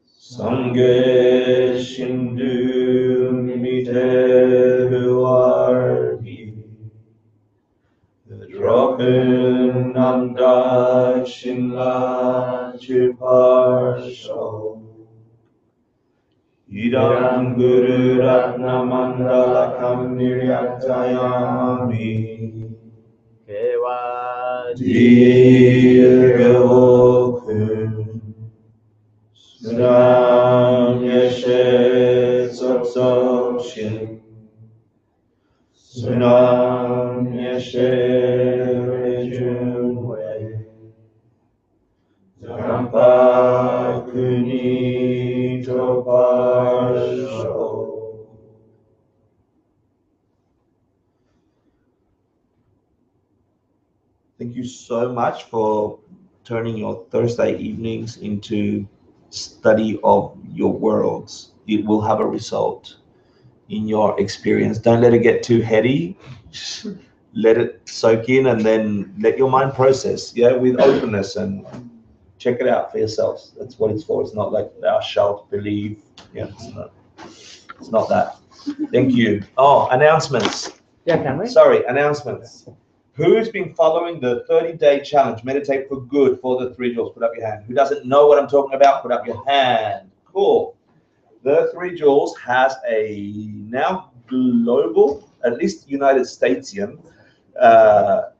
Sange Shindu Miteruargi Dropen Nanda Shinla Chiparsho Idam Guru Ratna Mandala Kam Niryatayami Kewa Dirgavokun Sunam Yeshe Tsotsoshin Sunam Yeshe Rejunwe Zampa Kuni Topar you so much for turning your Thursday evenings into study of your worlds. It will have a result in your experience. Don't let it get too heady. Let it soak in, and then let your mind process, with openness, and check it out for yourselves. That's what it's for. It's not like thou shalt believe. It's not that. Thank you. Oh, announcements. Yeah, can we? Sorry, announcements. Who's been following the 30-day challenge, Meditate for Good, for the 3 Jewels? Put up your hand. Who doesn't know what I'm talking about? Put up your hand. Cool. The 3 Jewels has a now global, at least United Statesian,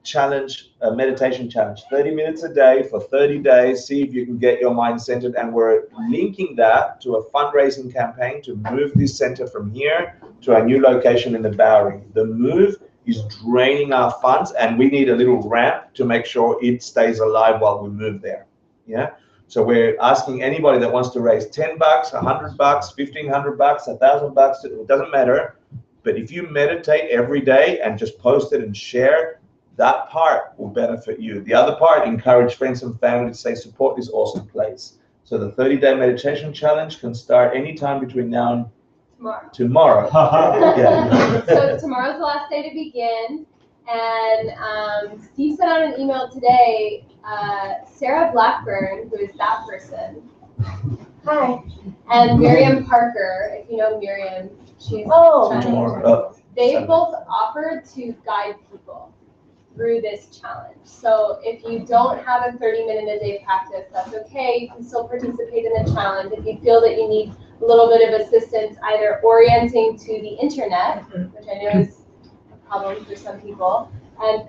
challenge, a meditation challenge. 30 minutes a day for 30 days. See if you can get your mind centered. And we're linking that to a fundraising campaign to move this center from here to our new location in the Bowery. The move is draining our funds, and we need a little ramp to make sure it stays alive while we move there. Yeah. So we're asking anybody that wants to raise $10, $100, $1,500, $1,000. It doesn't matter. But if you meditate every day and just post it and share, that part will benefit you. The other part, encourage friends and family to say, support this awesome place. So the 30-day meditation challenge can start anytime between now and tomorrow. Yeah. So tomorrow's the last day to begin. And Steve sent out an email today. Sarah Blackburn, who is that person. Hi. And Miriam Parker, if you know Miriam, she's they both offered to guide people through this challenge. So if you don't have a 30-minute-a-day practice, that's okay. You can still participate in the challenge. If you feel that you need a little bit of assistance, either orienting to the internet, which I know is a problem for some people,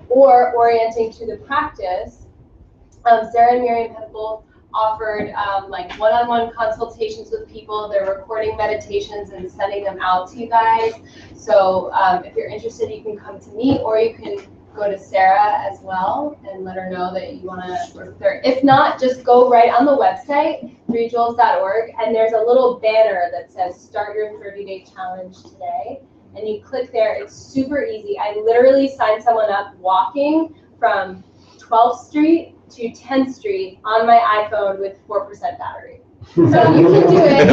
or orienting to the practice, Sarah and Miriam have both offered like one-on-one consultations with people. They're recording meditations and sending them out to you guys. So if you're interested, you can come to me, or you can go to Sarah as well and let her know that you want to. If not, just go right on the website, 3jewels.org, and there's a little banner that says start your 30-day challenge today. And you click there. It's super easy. I literally signed someone up walking from 12th Street to 10th Street on my iPhone with 4% battery. So you can do it.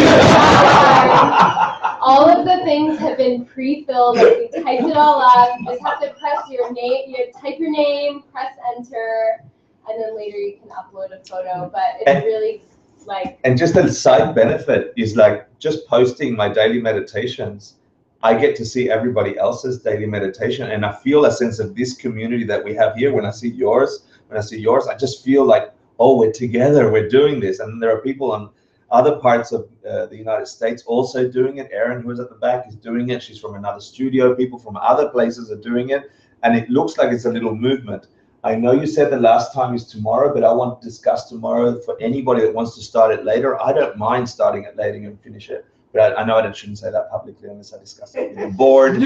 All of the things have been pre-filled. Like we typed it all up. You just have to press your name. You type your name, press enter, and then later you can upload a photo. But it's really like. And just a side benefit is like just posting my daily meditations. I get to see everybody else's daily meditation, and I feel a sense of this community that we have here. When I see yours, I just feel like, oh, we're together, we're doing this. And there are people on other parts of the United States also doing it. Erin, who's at the back, is doing it. She's from another studio. People from other places are doing it. And it looks like it's a little movement. I know you said the last time is tomorrow, but I want to discuss tomorrow for anybody that wants to start it later. I don't mind starting it later and finish it. But I know I shouldn't say that publicly unless I discuss it with the board.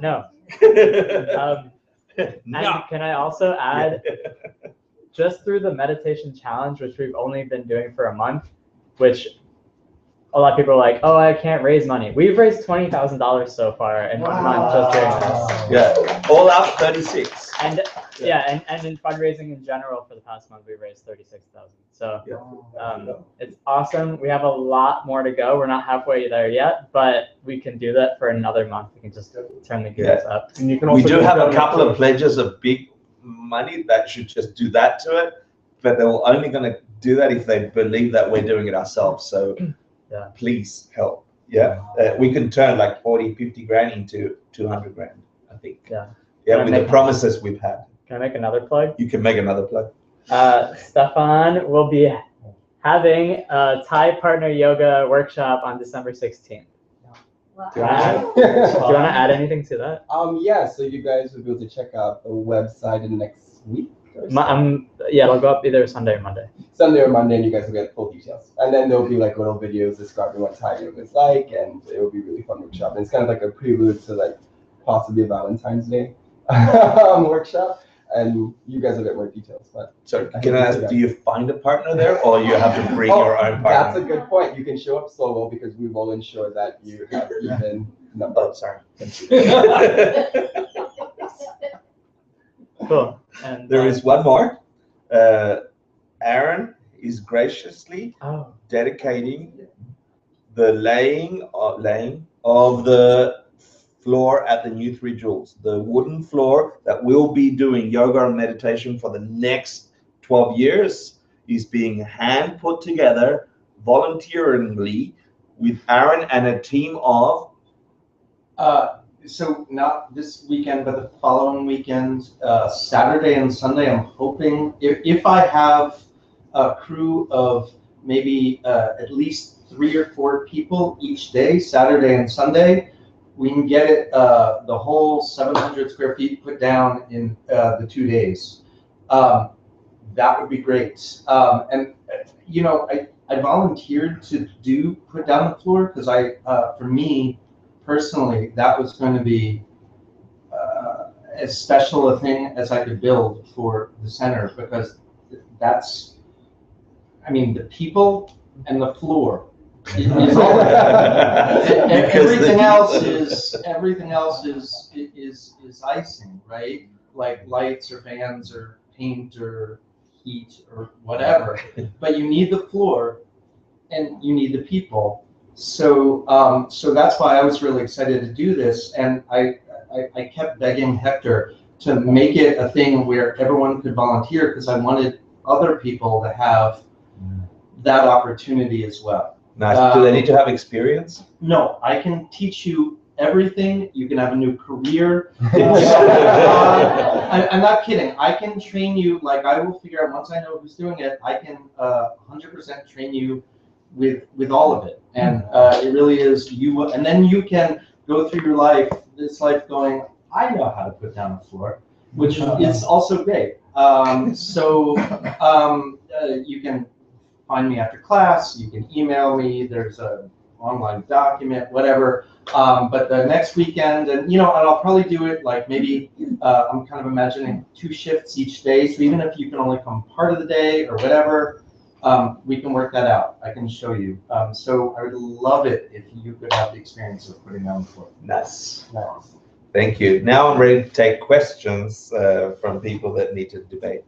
No. And can I also add, just through the meditation challenge, which we've only been doing for a month, which a lot of people are like, oh, I can't raise money. We've raised $20,000 so far in 1 month just doing this. Yeah, all out 36. And and in fundraising in general for the past month, we raised 36,000. So it's awesome. We have a lot more to go. We're not halfway there yet, but we can do that for another month. We can just turn the gears up. And you can also we do have a couple of pledges of big money that should just do that to it, but they're only going to do that if they believe that we're doing it ourselves. So please help. We can turn like 40, 50 grand into 200 grand, I think. With the promises we've had. Can I make another plug? You can make another plug. Stefan will be having a Thai partner yoga workshop on December 16th. Wow. Do you want to add anything to that? Yeah, so you guys will be able to check out the website in the next week. It'll go up either Sunday or Monday. Sunday or Monday, and you guys will get full details. And then there'll be like little videos describing what Thai yoga is like, and it will be really fun workshop. And it's kind of like a prelude to like possibly a Valentine's Day workshop, and you guys will get more details. But so can I ask, do you find a partner there, or you have to bring your own partner? That's a good point. You can show up solo because we will ensure that you have even numbers. Oh, sorry. Thank you. Cool. And There is one more. Aaron is graciously dedicating the laying of the floor at the new 3 Jewels, the wooden floor that will be doing yoga and meditation for the next 12 years is being hand put together voluntarily with Aaron and a team of so not this weekend, but the following weekend, Saturday and Sunday. I'm hoping if I have a crew of maybe at least 3 or 4 people each day, Saturday and Sunday, we can get it the whole 700 square feet put down in the 2 days. That would be great. And you know, I volunteered to put down the floor because for me personally, that was going to be as special a thing as I could build for the center, because that's, I mean, the people and the floor is all everything else is icing, right? Like lights or fans or paint or heat or whatever. But you need the floor and you need the people. So so that's why I was really excited to do this, and I kept begging Hector to make it a thing where everyone could volunteer, because I wanted other people to have that opportunity as well. Nice. Do they need to have experience? No, I can teach you everything. You can have a new career. I'm not kidding. I can train you. Like, I will figure out, once I know who's doing it, I can 100% train you with all of it. And it really is you. And then you can go through your life, this life going, I know how to put down the floor, which is also great. You can find me after class, you can email me, there's a online document, whatever. But the next weekend, and and I'll probably do it like maybe, I'm kind of imagining 2 shifts each day. So even if you can only come part of the day or whatever, we can work that out. I can show you. So I would love it if you could have the experience of putting down the floor. Nice. Thank you. Now I'm ready to take questions from people that need to debate.